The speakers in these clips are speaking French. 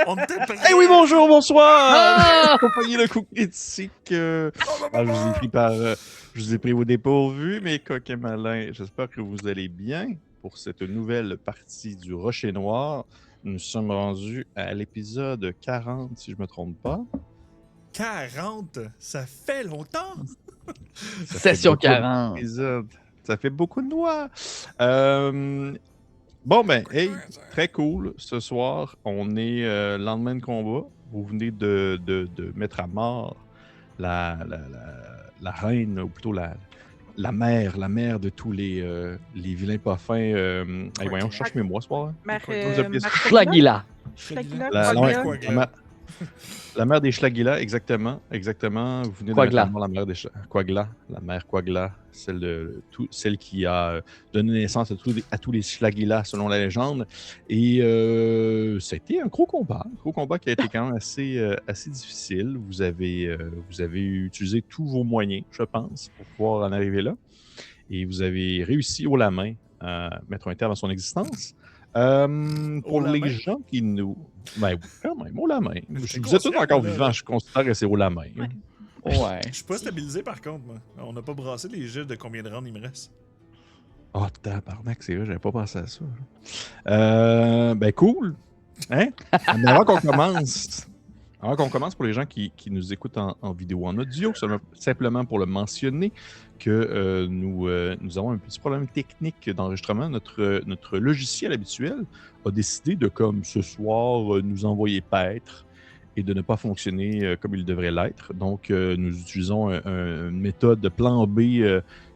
On était prêts! Eh oui, bonjour, bonsoir! Ah! Compagnie le coup critique. Je vous ai pris je vous ai pris au dépourvu, mes coquins malins. J'espère que vous allez bien pour cette nouvelle partie du Rocher Noir. Nous sommes rendus à l'épisode 40, si je me trompe pas. 40? Ça fait longtemps! Ça fait Session beaucoup 40. d'épisodes. Ça fait beaucoup de noix. Bon, ben, hey, très cool. Ce soir, on est lendemain de combat. Vous venez de mettre à mort la reine, ou plutôt la mère de tous les vilains pas fins. Hey, voyons, je cherche mes mots ce soir. Vous appelez ça? Schlagila. La mère des Schlagila, exactement. Vous venez de mettre à mort la mère des Quagla, la mère Quagla, celle qui a donné naissance à tous les Schlagila selon la légende. Et ça a été un gros combat qui a été quand même assez difficile. Vous avez utilisé tous vos moyens, je pense, pour pouvoir en arriver là. Et vous avez réussi haut la main à mettre un terme à son existence. Pour les gens qui nous... Ben oui, quand même, haut la main. Vous êtes tous encore vivants, je considère que c'est haut la main. Ouais. Je suis pas stabilisé par contre, moi. On n'a pas brassé les jeux de combien de rounds il me reste. Oh, tabarnak, c'est vrai, j'avais pas pensé à ça. Ben cool. Hein? Mais avant qu'on commence, pour les gens qui nous écoutent en vidéo, en audio, simplement pour le mentionner, que nous avons un petit problème technique d'enregistrement. Notre logiciel habituel a décidé de, comme ce soir, nous envoyer paître et de ne pas fonctionner comme il devrait l'être. Donc, nous utilisons une méthode de plan B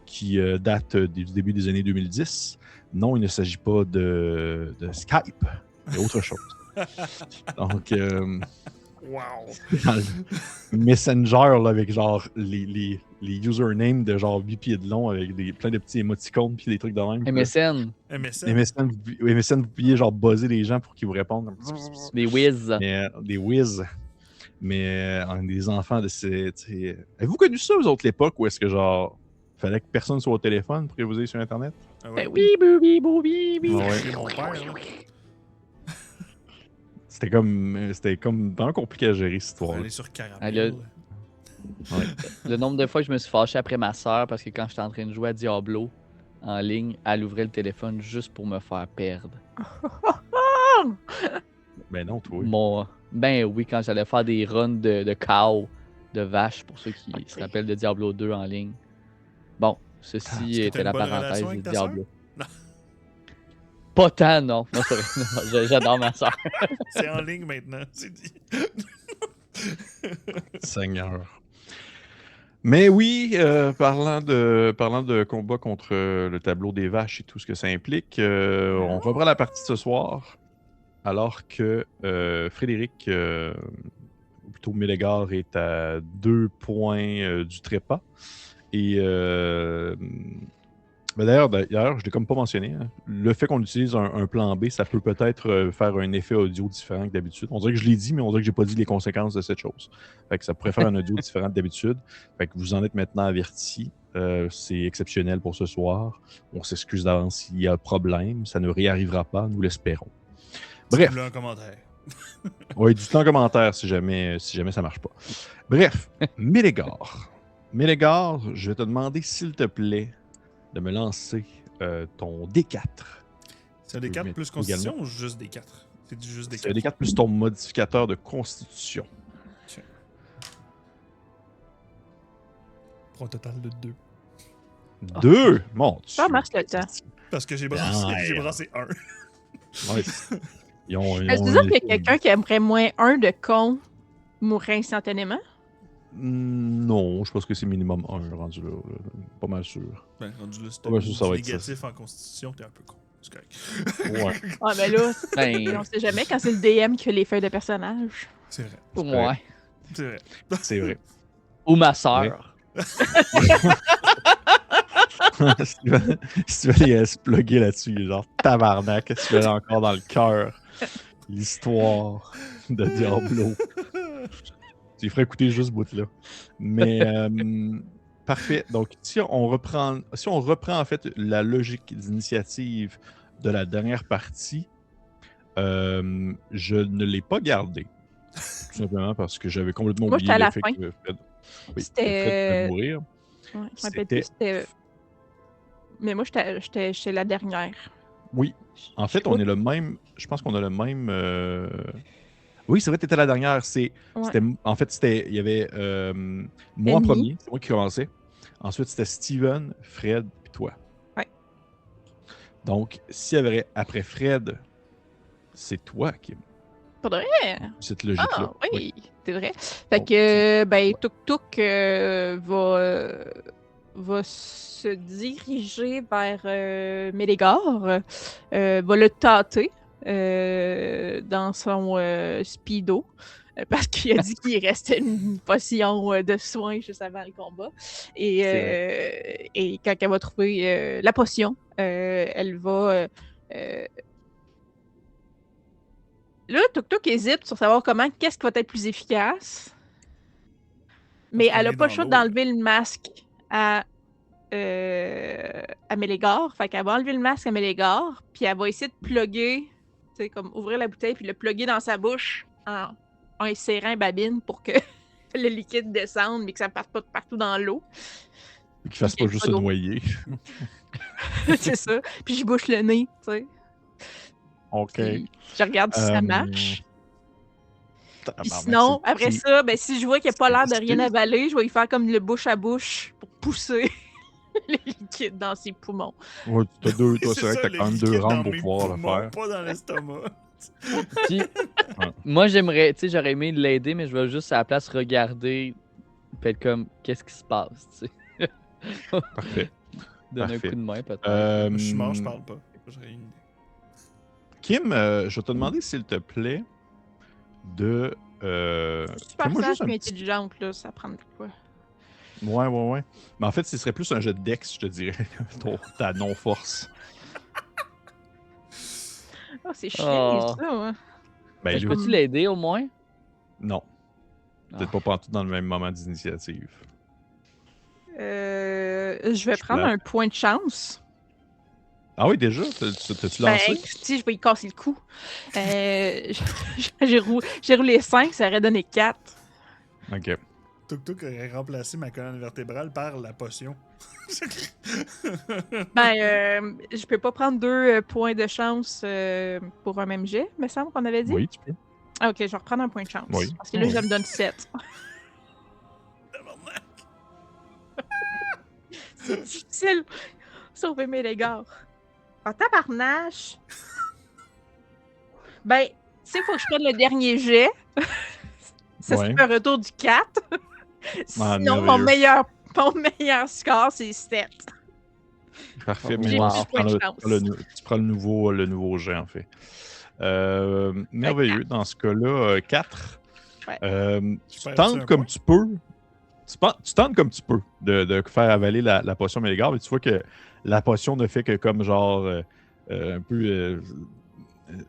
qui date du début des années 2010. Non, il ne s'agit pas de Skype, mais autre chose. Donc, wow! Dans le Messenger, là, avec genre les usernames de genre 8 pieds de long, avec plein de petits émoticônes puis des trucs de même. MSN. MSN, vous pouviez genre buzzer les gens pour qu'ils vous répondent. Des whiz. Des whiz. Mais des enfants de ces... Avez-vous connu ça, vous autres, l'époque où est-ce que genre... Fallait que personne soit au téléphone pour que vous ayez sur Internet? Ah ouais. Ben oui, oui, oui, oui. C'est mon père, là. C'était comme vraiment compliqué à gérer, cette histoire. Aller sur Caramel. Le nombre de fois que je me suis fâché après ma soeur parce que quand j'étais en train de jouer à Diablo en ligne, elle ouvrait le téléphone juste pour me faire perdre. Ben non, toi. Ben oui, quand j'allais faire des runs de cow, de vaches, pour ceux qui se rappellent de Diablo 2 en ligne. Bon, ceci était la parenthèse de Diablo. Non. Pas tant, non. Non, c'est vrai. J'adore ma soeur. C'est en ligne maintenant, c'est dit. Seigneur. Mais oui, parlant de combat contre le tableau des vaches et tout ce que ça implique, on reprend la partie ce soir, alors que Frédéric, ou plutôt Mélégar, est à 2 points du trépas. Et d'ailleurs, je l'ai comme pas mentionné, hein, le fait qu'on utilise un plan B, ça peut peut-être faire un effet audio différent que d'habitude. On dirait que je l'ai dit, mais on dirait que j'ai pas dit les conséquences de cette chose. Fait que ça pourrait faire un audio différent d'habitude. Fait que vous en êtes maintenant avertis. C'est exceptionnel pour ce soir. On s'excuse d'avance s'il y a problème. Ça ne réarrivera pas, nous l'espérons. Bref. Dites-le en commentaire. Oui, dites-le en commentaire si jamais ça marche pas. Bref, Mélégar, je vais te demander, s'il te plaît, de me lancer ton D4. C'est un D4 plus constitution ou juste D4? C'est juste D4. C'est un D4 plus ton modificateur de constitution. Tiens. Pour un total de 2. 2? Mon Dieu! Ça marche le temps. Parce que j'ai brassé 1. Ouais. Est-ce que qu'il y a quelqu'un qui aimerait moins 1 de con mourir instantanément? Non, je pense que c'est minimum 1 rendu là. Pas mal sûr. Ben, rendu là, Ouais, ça va être négatif en constitution, t'es un peu con. C'est correct. Ouais. Ah, mais là, on sait jamais quand c'est le DM qui fait les feuilles de personnage. C'est vrai. Pour moi. C'est vrai. C'est vrai. Ou ma soeur. si tu veux les plugger là-dessus, genre tabarnak, si tu veux encore dans le cœur l'histoire de Diablo. Tu ferais écouter juste ce bout-là. Mais parfait. Donc, si on reprend en fait la logique d'initiative de la dernière partie, Je ne l'ai pas gardé. Tout simplement parce que j'avais complètement Moi, oublié j'étais à la l'effet fin. que Fred... Oui, C'était- Fred pouvait mourir. Ouais, je me rappelle plus, c'était. Mais moi, j'étais chez la dernière. Oui. En fait, on est le même... Je pense qu'on a le même... Oui, c'est vrai, t'étais la dernière. En fait, il y avait moi en Ennemi. premier, c'est moi qui commençais. Ensuite, c'était Steven, Fred, puis toi. Ouais. Donc, s'il y avait après Fred, c'est toi, Kim. Faudrait. Cette logique-là. Ah, oui, c'est vrai. Fait que, ben, Tuk Tuk va se diriger vers Médégor, va le tâter dans son speedo, parce qu'il a dit qu'il restait une potion de soin juste avant le combat. Et quand elle va trouver la potion, elle va... Là, Tuk Tuk hésite sur savoir qu'est-ce qui va être plus efficace. Mais elle n'a pas le choix d'enlever le masque à Mélégor. Fait qu'elle va enlever le masque à Mélégor, puis elle va essayer de plugger, tu sais, comme ouvrir la bouteille, puis le plugger dans sa bouche en insérant une babine pour que le liquide descende, mais que ça ne parte pas partout dans l'eau. Qu'il ne fasse pas juste se noyer. C'est ça. Puis je bouche le nez, tu sais. OK. Puis je regarde si ça marche. Puis sinon, après ça, ben, si je vois qu'il n'a pas l'air de rien avaler, je vais lui faire comme le bouche à bouche pour pousser le liquide dans ses poumons. Ouais, t'as deux, toi, c'est vrai que t'as quand même 2 rampes pour pouvoir le faire. Pas dans l'estomac. Puis, moi, j'aimerais, tu sais, j'aurais aimé l'aider, mais je vais juste à la place regarder, puis être comme, qu'est-ce qui se passe, tu sais. Parfait. Donner un coup de main, peut-être. Je suis mort, je parle pas. J'aurais une idée. Kim, je vais te demander, s'il te plaît, de... super sage et intelligente, là, ça prend de quoi? Ouais. Mais en fait, ce serait plus un jeu de Dex, je te dirais. Ta non-force. Oh, c'est chiant, ça, ouais. Ben, je peux-tu l'aider, au moins? Non. Peut-être pas partout dans le même moment d'initiative. Je vais prendre un point de chance. Ah oui, déjà? T'as-tu lancé? Ben, si, je vais y casser le cou. J'ai roulé 5, ça aurait donné 4. OK. Tuk Tuk aurait remplacé ma colonne vertébrale par la potion. Ben, je peux pas prendre 2 points de chance pour un même jet, me semble qu'on avait dit? Oui, tu peux. Ah, ok, je vais reprendre un point de chance. Oui. Parce que là, ça me donne 7. C'est difficile. Sauver mes légards. En tabarnache. Ben, tu sais, il faut que je prenne le dernier jet. Ça se fait un retour du 4. Sinon, mon meilleur score, c'est 7. Parfait, mais tu prends le nouveau jet, en fait. Merveilleux. Dans ce cas-là, 4. Ouais. Tu tentes comme tu peux. Tu tentes comme tu peux de faire avaler la potion Mélégard, mais tu vois que la potion ne fait que comme genre un peu...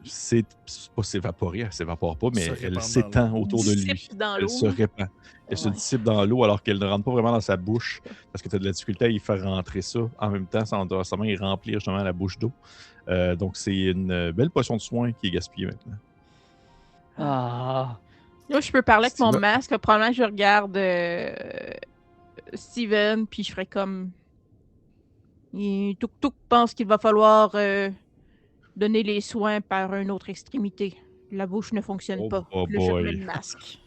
c'est pas s'évaporer, elle s'évapore pas, mais elle s'étend autour de lui. Elle se répand. Elle se dissipe dans l'eau alors qu'elle ne rentre pas vraiment dans sa bouche parce que tu as de la difficulté à y faire rentrer ça. En même temps, ça doit seulement y remplir justement la bouche d'eau. Donc c'est une belle potion de soin qui est gaspillée maintenant. Ah. Là, je peux parler avec mon masque. Probablement, je regarde Steven, puis je ferais comme... Tuk Tuk pense qu'il va falloir donner les soins par une autre extrémité. La bouche ne fonctionne pas. Oh là, je remets le masque.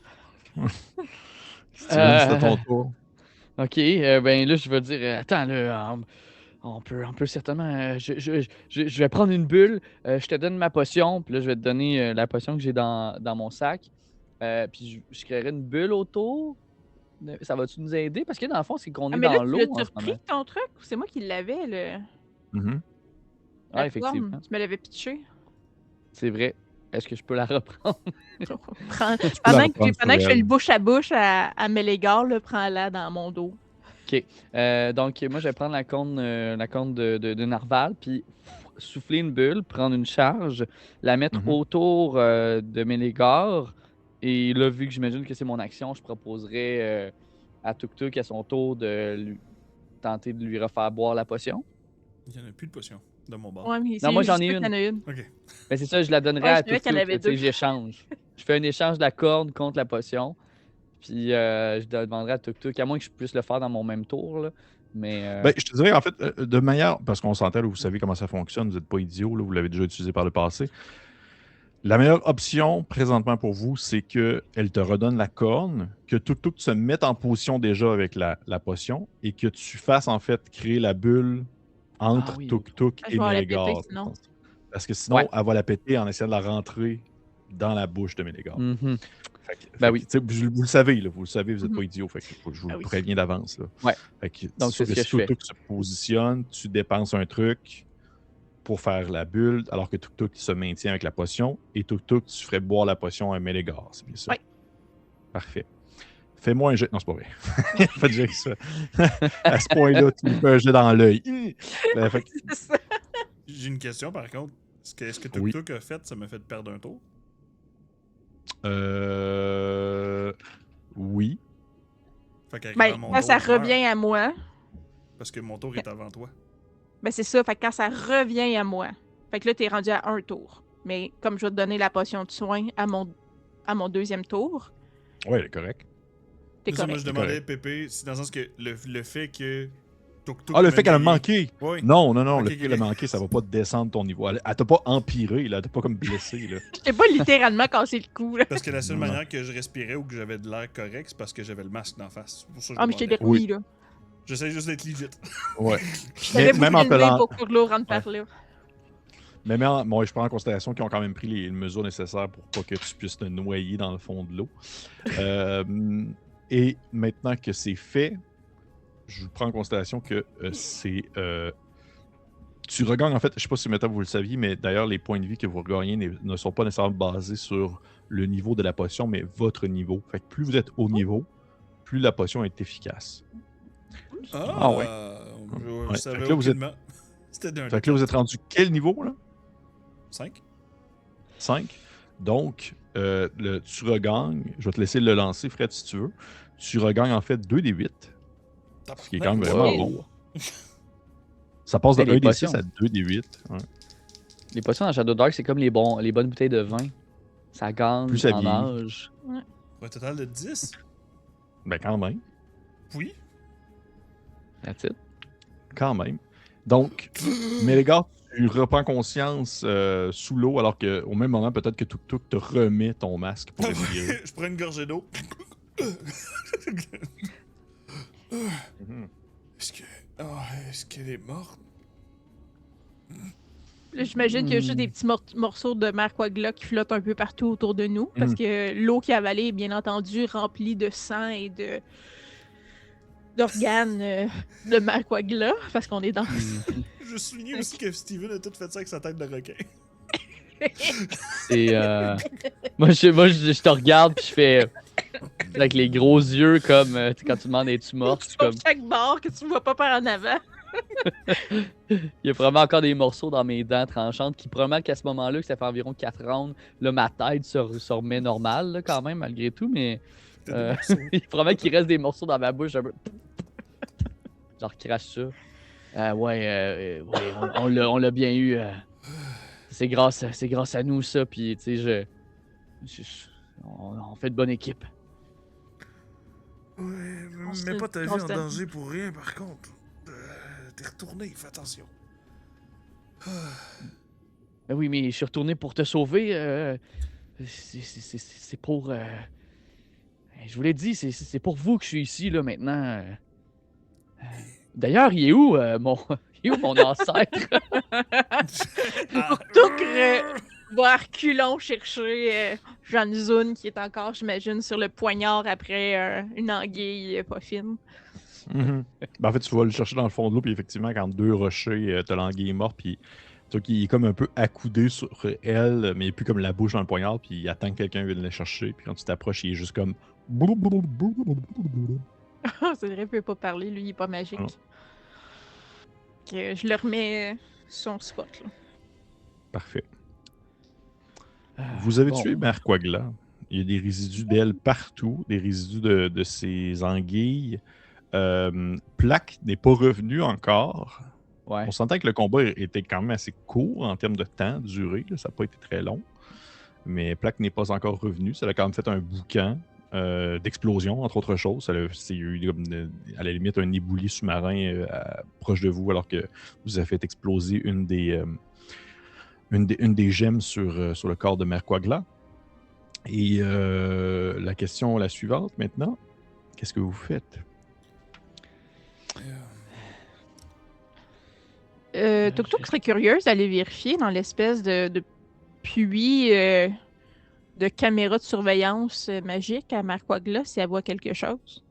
Steven, c'est à ton tour. Ok, ben là, je vais dire... attends, là... On peut certainement... je vais prendre une bulle. Je te donne ma potion. Puis là, je vais te donner la potion que j'ai dans mon sac. Puis je créerai une bulle autour. Ça va-tu nous aider? Parce que dans le fond, c'est qu'on est dans l'eau. Tu as repris ton truc ou c'est moi qui l'avais, le... Ah, effectivement. Tu me l'avais pitché. C'est vrai. Est-ce que je peux la reprendre? Pendant que je fais le bouche à bouche à Mélégard, prends-la dans mon dos. OK. Donc, moi, je vais prendre la corne de Narval, puis souffler une bulle, prendre une charge, la mettre autour de Mélégard. Et là, vu que j'imagine que c'est mon action, je proposerais à Tuk Tuk à son tour de tenter de lui refaire boire la potion. Il n'y en a plus de potions de mon bord. Ouais, mais Non, moi, j'en ai juste une. qu'il y en a une. Ok. Mais c'est ça, je la donnerais Ouais, à je savais Tuk qu'il y en Tuk, avait tu sais, deux. j'échange. Je fais un échange de la corne contre la potion. Puis je demanderais à Tuk Tuk, à moins que je puisse le faire dans mon même tour. Là. Mais Ben, je te dirais, en fait, de manière, parce qu'on s'entend, là, vous savez comment ça fonctionne, vous n'êtes pas idiot, là, vous l'avez déjà utilisé par le passé. La meilleure option présentement pour vous, c'est qu'elle te redonne la corne, que Tuk Tuk se mette en position déjà avec la potion et que tu fasses en fait créer la bulle entre oui, Tuk Tuk Je et vais la péter, Mélégard. sinon. Parce que sinon, Ouais. elle va la péter en essayant de la rentrer dans la bouche de Mélégard. mhm. Fait oui. que, tu sais, vous le savez, là, vous le savez, vous n'êtes Mhm. pas idiot. Fait que je vous Ah le oui. préviens d'avance. Là. Ouais. Fait que, Donc, c'est ce que si je fais. Tuk Tuk se positionne, tu dépenses un truc pour faire la bulle, alors que Tuk Tuk se maintient avec la potion, et Tuk Tuk, tu ferais boire la potion à Mélégard, c'est bien ça? Ouais. Parfait. Fais-moi un jet. Non, c'est pas vrai. Pas de jet que ça. À ce point-là, tu me fais un jet dans l'œil. Fait que- C'est ça. J'ai une question par contre. Est-ce que Tuk Oui. Tuk a fait, ça m'a fait perdre un tour? Oui. Fait qu'avec Ben, mon quand tour, ça je meurs, revient à moi, Parce que mon tour est avant toi. ben c'est ça. Fait que quand ça revient à moi, fait que là, t'es rendu à un tour. Mais comme je vais te donner la potion de soin à mon deuxième tour, Ouais, elle est correct. t'es C'est ça, moi, correct. je demandais, Pépé, c'est dans le sens que le fait que Tuk Tuk. Ah, le fait qu'elle a manqué! Oui. Non, non, non, Ok, le fait qu'elle a ok. manqué, ça va pas descendre ton niveau. Elle t'a pas empiré, là, elle t'a pas comme blessé. Là. Je t'ai pas littéralement cassé le cou, là. Parce que la seule Non. manière que je respirais ou que j'avais de l'air correct, c'est parce que j'avais le masque d'en face. C'est pour ça que je Ah, mais je t'ai demandais. déroulé, là. J'essaie juste d'être legit. Ouais. J'avais même en beaucoup te élevé lan- pour que l'eau rentre par là. Mais bon, je prends en considération qu'ils ont quand même pris les mesures nécessaires pour pas que tu puisses te noyer dans le fond de l'eau. Et maintenant que c'est fait, je prends en considération que c'est... tu regagnes, en fait, je sais pas si maintenant vous le saviez, mais d'ailleurs, les points de vie que vous regagnez ne sont pas nécessairement basés sur le niveau de la potion, mais votre niveau. Fait que plus vous êtes haut niveau, plus la potion est efficace. Ah ouais. Je Ouais. savais Fait que là, vous êtes- aucunement. C'était d'un Fait que là, vous êtes rendu quel niveau, là? 5. 5. Donc, tu regagnes, je vais te laisser le lancer, Fred, si tu veux. Tu regagnes en fait 2 des 8, ce qui est quand même vraiment Wow. bon. Ça passe de Mais les 1 des 6 potions. à 2 des 8. Ouais. Les potions dans Shadow Dark, c'est comme les bonnes bouteilles de vin. Ça gagne Plus ça en vieillit. âge. Pour un total de 10. Ben quand même, Oui. That's it. quand même. Donc, Mélégard, tu reprends conscience sous l'eau, alors qu'au même moment, peut-être que Tuk Tuk te remet ton masque pour respirer. Je prends une gorgée d'eau. Mhm. Est-ce qu'elle est morte? Là, j'imagine qu'il y a juste des petits morceaux de mer Quagla qui flottent un peu partout autour de nous. Parce que l'eau qui a avalé est bien entendu remplie de sang et d'organes de mer Quagla. Parce qu'on est dans. Je souligne aussi que Steven a tout fait ça avec sa tête de requin. C'est. Moi, je te regarde puis je fais. Avec les gros yeux, comme tu sais, quand tu demandes es-tu morte, je suis Sur comme. chaque bord que tu vois pas par en avant. Il y a probablement encore des morceaux dans mes dents tranchantes qui probablement qu'à ce moment-là, que ça fait environ 4 rounds, là, ma tête se remet normale là, quand même, malgré tout, mais T'as des morceaux. il probablement qu'il reste des morceaux dans ma bouche un peu. Genre crache ça. Ouais, on l'a bien eu. C'est grâce à nous ça, puis tu sais, on fait de bonne équipe. Ouais, se mets pas ta vie en constate. danger pour rien, par contre. T'es retourné, fais attention. Ben oui, mais je suis retourné pour te sauver. C'est pour. Je vous l'ai dit, c'est pour vous que je suis ici là maintenant. D'ailleurs, il est où il est où mon ancêtre? Surtout que va à reculons chercher Jeanne Zun qui est encore, j'imagine, sur le poignard après une anguille pas fine. Mhm. Ben, en fait, tu vas le chercher dans le fond de l'eau, puis effectivement, quand 2 rochers, t'as l'anguille est mort, puis tu vois qu'il est comme un peu accoudé sur elle, mais il est plus comme la bouche dans le poignard, puis il attend que quelqu'un vienne le chercher, puis quand tu t'approches, il est juste comme... C'est vrai, il peut pas parler, lui, il est pas magique. Non. Que je le remets son spot, là. Parfait. Vous avez Bon. tué Mère Quagla. Il y a des résidus d'elle partout, des résidus de ses anguilles. Plaque n'est pas revenu encore. Ouais. On sentait que le combat était quand même assez court en termes de temps, durée. Là, ça n'a pas été très long. Mais Plaque n'est pas encore revenu. Ça a quand même fait un boucan d'explosion, entre autres choses. C'est eu comme à la limite un éboulis sous-marin proche de vous, alors que vous avez fait exploser une des gemmes sur le corps de Mère Coagla. Et la question la suivante maintenant, qu'est-ce que vous faites? Tuk Tuk serait curieuse d'aller vérifier dans l'espèce de puits de caméra de surveillance magique à Marquagla si elle voit quelque chose.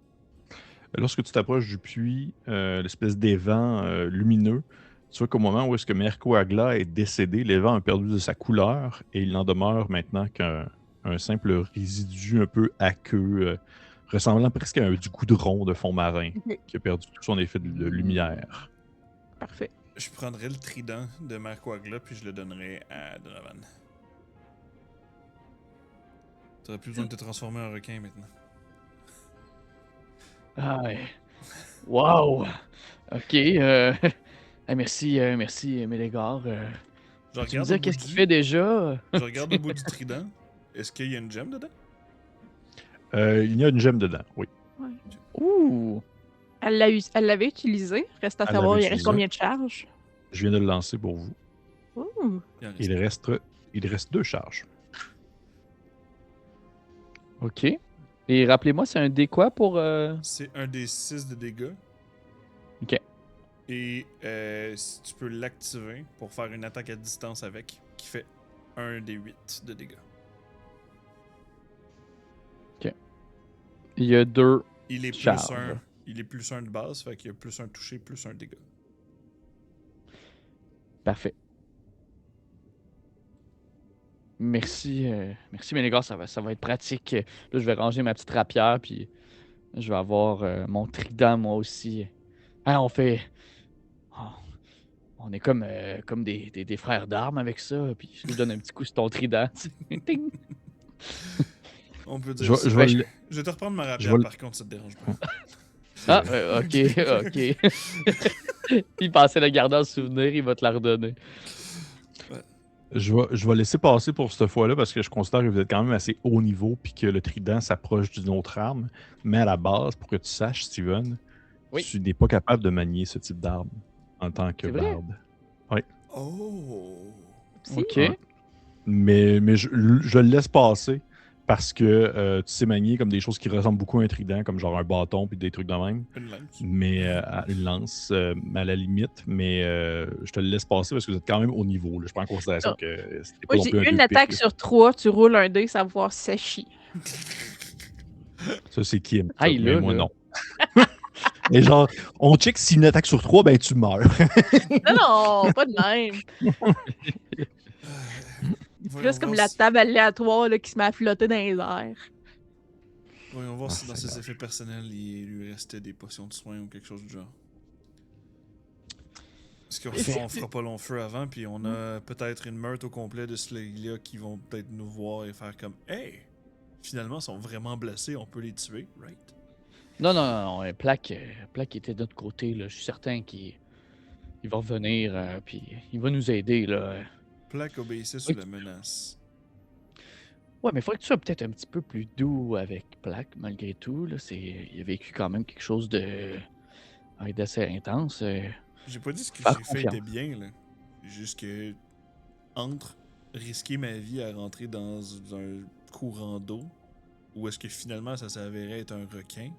Lorsque tu t'approches du puits, l'espèce d'évent lumineux, tu vois qu'au moment où est-ce que Merco Agla est décédé, l'évent a perdu de sa couleur et il n'en demeure maintenant qu'un simple résidu un peu aqueux, ressemblant presque à du goudron de fond marin, qui a perdu tout son effet de lumière. Parfait. Je prendrais le trident de Marquagla puis je le donnerais à Donovan. T'aurais plus besoin de te transformer en requin maintenant. Ah ouais. Wow! Ok. Merci, Mélégar. Je Tu me regarde disais au bout qu'est-ce qu'il fait déjà? Je regarde au bout du trident. Est-ce qu'il y a une gemme dedans? Il y a une gemme dedans, oui. Ouais. Ouh! Elle l'avait utilisé. Reste à Elle savoir, l'avait il reste utilisé. combien de charges. Je viens de le lancer pour vous. Ouh. Il reste 2 charges. Ok. Et rappelez-moi, c'est un dé quoi pour. C'est un des 6 de dégâts. Ok. Et si tu peux l'activer pour faire une attaque à distance avec, qui fait un des 8 de dégâts. Il y a 2. Il est plus Charge. 1. Il est plus 1 de base, fait qu'il y a plus 1 touché, plus 1 dégât. Parfait. Merci, merci Ménégar, ça va être pratique. Là, je vais ranger ma petite rapière, puis je vais avoir mon trident moi aussi. Ah, on est comme des frères d'armes avec ça, puis je lui donne un petit coup sur ton trident. Ting! On peut Je dire vais- ça. je vais Je le- vais te reprendre ma je rapière vais le- par contre, ça te dérange pas. Ah, ok. Il pensait la garder en souvenir, il va te la redonner. Je vais laisser passer pour cette fois-là parce que je considère que vous êtes quand même assez haut niveau puis que le trident s'approche d'une autre arme. Mais à la base, pour que tu saches, Steven, Oui. tu n'es pas capable de manier ce type d'arme en tant que C'est vrai? barde. Oh! Si. Ok. Ouais. Mais je le laisse passer parce que tu sais manier comme des choses qui ressemblent beaucoup à un trident, comme genre un bâton puis des trucs de même. Une lance. Mais une lance à la limite, mais je te le laisse passer parce que vous êtes quand même au niveau. Là. Je prends en considération que c'était pas Moi, non plus un j'ai une deux piques, attaque là. sur 3, tu roules un dé, ça va voir si ça chie. Ça, c'est qui aime ça, Aïe, mais là, moi là. non. Et genre, on check si une attaque sur 3, ben tu meurs. Non, pas de même. Voyons Juste comme voir la si- table aléatoire là, qui se met à flotter dans les airs. Voyons voir Ah, si dans ses Seigneur. effets personnels, il lui restait des potions de soins ou quelque chose du genre. Parce qu'on fera pas long feu avant, puis on a peut-être une meute au complet de ceux-là qui vont peut-être nous voir et faire comme « Hey! Finalement, ils sont vraiment blessés, on peut les tuer, right? » Non, Plaque était de notre côté, là. Je suis certain qu'il va revenir, puis il va nous aider, là. Plaque obéissait sous la menace. Ouais, mais il faudrait que tu sois peut-être un petit peu plus doux avec Plaque, malgré tout, là. Il a vécu quand même quelque chose d'assez intense. J'ai pas dit ce que Faire j'ai fait confiance. était bien, là. Juste que entre risquer ma vie à rentrer dans un courant d'eau, ou est-ce que finalement ça s'avérait être un requin,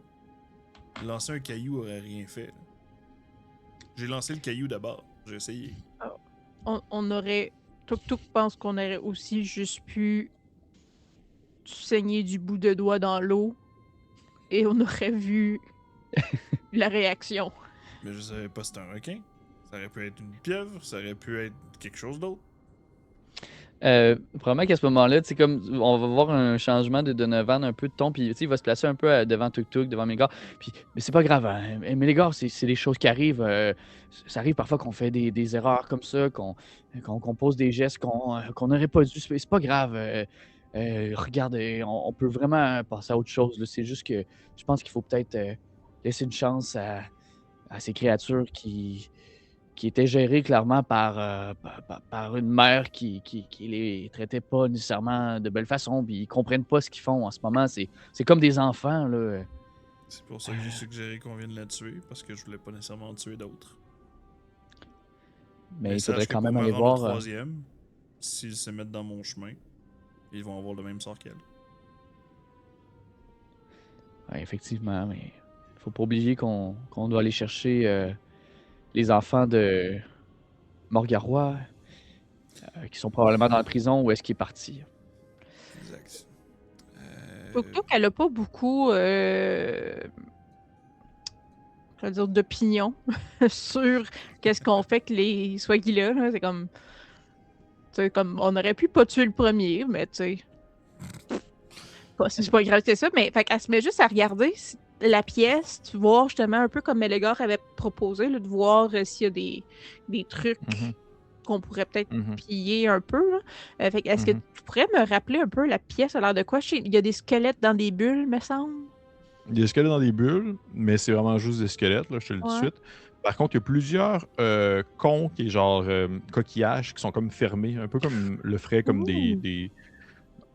lancer un caillou aurait rien fait. Là. J'ai lancé le caillou d'abord, j'ai essayé. On aurait. Tuk Tuk pense qu'on aurait aussi juste pu saigner du bout de doigt dans l'eau et on aurait vu la réaction. Mais je savais pas si c'était un requin. Ça aurait pu être une pieuvre, ça aurait pu être quelque chose d'autre. Probablement qu'à ce moment-là, c'est comme on va voir un changement de Donovan, un peu de ton, puis il va se placer un peu devant Tuk Tuk, devant Mélégar. Puis, mais c'est pas grave, hein. Mélégar, c'est des choses qui arrivent. Ça arrive parfois qu'on fait des erreurs comme ça, qu'on pose des gestes qu'on n'aurait pas dû. C'est pas grave. Regarde, on peut vraiment passer à autre chose, là. C'est juste que je pense qu'il faut peut-être laisser une chance à ces créatures qui qui étaient gérés clairement par une mère qui les traitait pas nécessairement de belle façon, puis ils comprennent pas ce qu'ils font en ce moment. C'est comme des enfants, là. C'est pour ça que j'ai suggéré qu'on vienne la tuer, parce que je voulais pas nécessairement en tuer d'autres. Mais il sache faudrait que quand pour même me aller rendre au voir. troisième, s'ils se mettent dans mon chemin, ils vont avoir le même sort qu'elle. Ouais, effectivement, mais faut pas oublier qu'on doit aller chercher les enfants de Morgarois, qui sont probablement dans la prison où est-ce qu'il est parti. Exact. Surtout qu'elle a pas beaucoup je veux dire, d'opinion sur qu'est-ce qu'on fait que les Swaggy-là. Là. C'est comme. Tu sais, comme on aurait pu pas tuer le premier, mais tu sais. C'est pas grave, c'est ça. Mais fait qu'elle se met juste à regarder la pièce, tu vois justement un peu comme Melégor avait proposé, là, de voir s'il y a des trucs Mhm. qu'on pourrait peut-être Mhm. piller un peu. Là. Fait que est-ce que Mhm. tu pourrais me rappeler un peu la pièce a l'air de quoi? Il y a des squelettes dans des bulles, me semble. Il y a des squelettes dans des bulles, mais c'est vraiment juste des squelettes, là, je te le dis tout de Ouais. suite. Par contre, il y a plusieurs conques et genre coquillages qui sont comme fermés, un peu comme le ferait comme Ouh.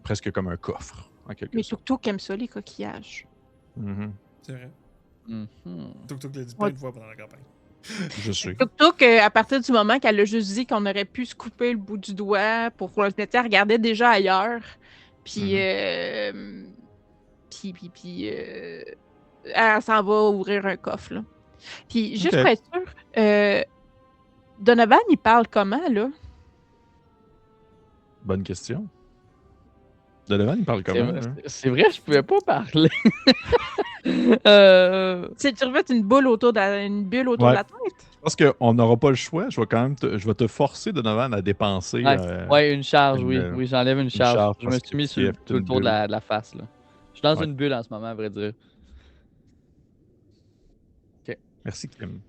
presque comme un coffre, en quelque Mais sorte. Tuk-Tuk aime ça, les coquillages. Mhm. C'est vrai. Mhm. Tuk l'a dit Ouais. plein de fois pendant la campagne. Je sais. Tuk-Tuk, à partir du moment qu'elle a juste dit qu'on aurait pu se couper le bout du doigt pour pouvoir le mettre, elle regardait déjà ailleurs. Puis, elle s'en va ouvrir un coffre, là. Puis, juste Ok. pour être sûr, Donovan, il parle comment, là? Bonne question. Donovan, il parle C'est comment, là? c'est vrai, je pouvais pas parler. Euh, Tu tu refais une bulle autour de Ouais. la tête? Je pense qu'on n'aura pas le choix. Je vais quand même je vais te forcer, Donovan, à dépenser ouais, une charge, oui. une, Oui, j'enlève une charge. charge Je me parce suis que mis tu es sur le une tour de bulle. la face, là. Je suis dans Ouais. une bulle en ce moment, à vrai dire. Merci, Kim.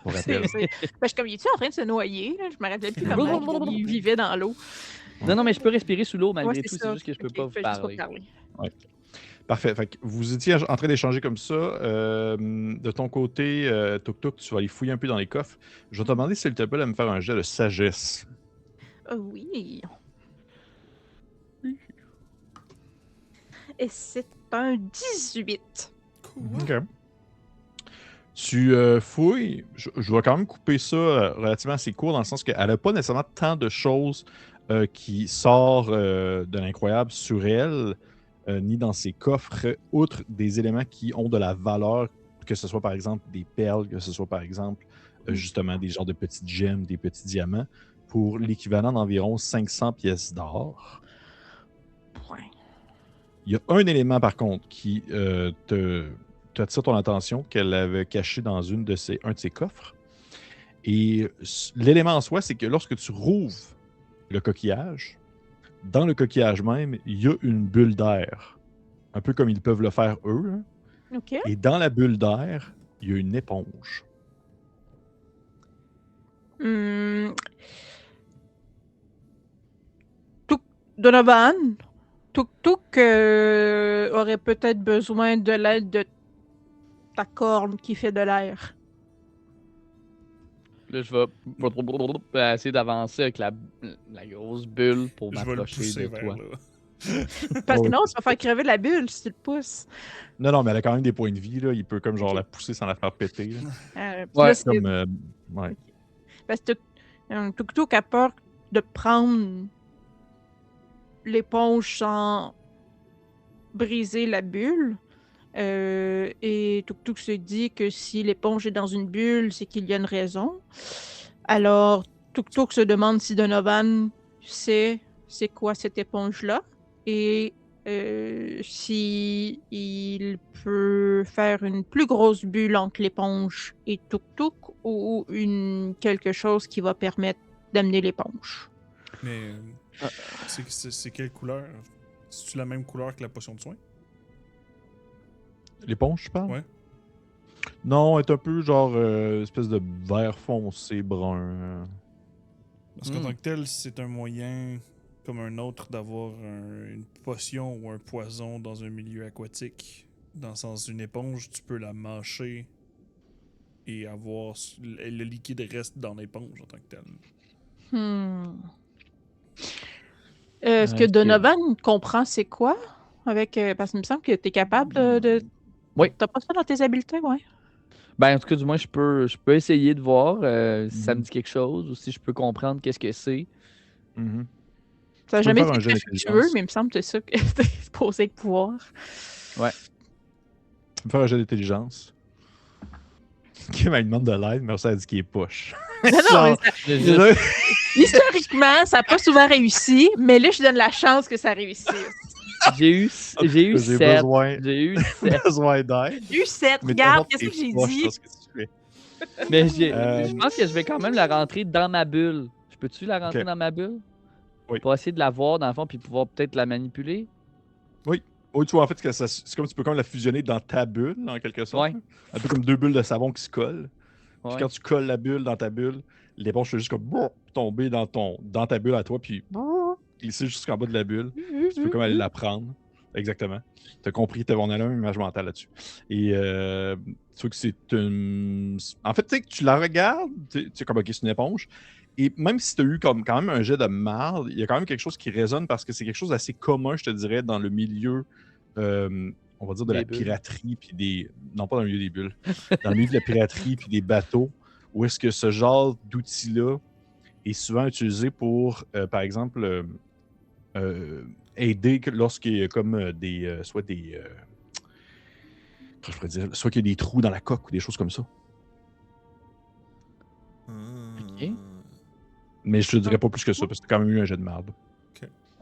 Pour C'est, rappel. c'est... Ben, je suis comme, il est-tu en train de se noyer? Là? Je me rappelais plus comment il vivait dans l'eau. Non, mais je peux respirer sous l'eau Ouais, malgré c'est tout. C'est ça. juste que je peux Ok, pas fais juste parler. pas parler. Ouais. Parfait. Fait que vous étiez en train d'échanger comme ça. De ton côté, Tuk, tu vas aller fouiller un peu dans les coffres. Je vais te demander, s'il te plaît, de me faire un jet de sagesse. Oh oui. Et c'est un 18. OK. Tu fouilles. Je vais quand même couper ça relativement assez court, dans le sens qu'elle n'a pas nécessairement tant de choses qui sortent de l'incroyable sur elle, ni dans ses coffres, outre des éléments qui ont de la valeur, que ce soit par exemple des perles, que ce soit par exemple justement des genres de petites gemmes, des petits diamants, pour l'équivalent d'environ 500 pièces d'or. Ouais. Il y a un élément, par contre, qui t'attire ton attention, qu'elle avait caché dans un de ses coffres. Et l'élément en soi, c'est que lorsque tu rouvres le coquillage, dans le coquillage même, il y a une bulle d'air. Un peu comme ils peuvent le faire eux. Hein. OK. Et dans la bulle d'air, il y a une éponge. Hum... Donovan, Tuk aurait peut-être besoin de l'aide de ta corne qui fait de l'air. Là, je vais essayer d'avancer avec la grosse bulle pour Je vais le m'approcher pousser de vers toi. là. Parce que Oh, non, tu vas faire crever la bulle si tu le pousses. Non, mais elle a quand même des points de vie. Là. Il peut comme genre Ok. la pousser sans la faire péter. Là. Puis Ouais, là, c'est Comme, ouais. parce que Tuk a peur de prendre l'éponge sans briser la bulle. Et Tuk se dit que si l'éponge est dans une bulle, c'est qu'il y a une raison. Alors, Tuk se demande si Donovan sait c'est quoi cette éponge-là et si il peut faire une plus grosse bulle entre l'éponge et Tuk ou quelque chose qui va permettre d'amener l'éponge. Mais c'est quelle couleur? C'est-tu la même couleur que la potion de soin? L'éponge, tu parles? Ouais. Non, elle est un peu genre espèce de vert foncé brun. Parce qu'en tant que tel, c'est un moyen comme un autre d'avoir une potion ou un poison dans un milieu aquatique. Dans le sens d'une éponge, tu peux la mâcher et avoir le liquide reste dans l'éponge en tant que tel. Est-ce que Ok. Donovan comprend c'est quoi? Parce qu'il me semble que tu es capable de. Oui. T'as pas ça dans tes habiletés, ouais? Ben, en tout cas, du moins, je peux essayer de voir si ça me Mhm. dit quelque chose ou si je peux comprendre qu'est-ce que c'est. Mhm. Ça n'a Tu peux me jamais faire été un jet très fructueux, d'intelligence. mais il me semble que c'est ça que t'es supposé pouvoir. Ouais. Tu peux me faire un jet d'intelligence. Kim, elle demande de l'aide, mais ça, elle dit qu'il est poche. Non, mais Genre, J'ai il est juste- là- historiquement, ça n'a pas souvent réussi, mais là, je donne la chance que ça réussisse. J'ai eu J'ai 7. besoin, J'ai eu 7. besoin d'aide. J'ai eu 7, Mais regarde, t'es qu'est-ce que j'ai poche dit? dans ce que tu fais. Mais Euh, je pense que je vais quand même la rentrer dans ma bulle. Je peux-tu la rentrer Ok. dans ma bulle? Oui. Pour essayer de la voir dans le fond puis pouvoir peut-être la manipuler? Oui, tu vois, en fait, que c'est comme tu peux comme la fusionner dans ta bulle, en quelque sorte. Ouais. Là. Un peu comme deux bulles de savon qui se collent. Puis Ouais. quand tu colles la bulle dans ta bulle, l'éponge fait juste comme tomber dans ta bulle à toi, puis glisser jusqu'en bas de la bulle. Tu peux comme aller la prendre. Exactement. Tu as compris, on a la même image mentale là-dessus. Et tu vois que c'est une. En fait, tu sais que tu la regardes, tu sais comme, ok, c'est une éponge. Et même si tu as eu comme, quand même un jet de marde, il y a quand même quelque chose qui résonne parce que c'est quelque chose d'assez commun, je te dirais, dans le milieu, on va dire, de Des la bulles. piraterie, puis des. Non, pas dans le milieu des bulles. Dans le milieu de la piraterie, puis des bateaux, où est-ce que ce genre d'outil-là est souvent utilisé pour, par exemple, aider lorsqu'il y a comme soit des. Comment je pourrais dire, soit qu'il y a des trous dans la coque ou des choses comme ça. Ok. Mais je te dirais pas plus que ça, parce que t'as quand même eu un jet de marde.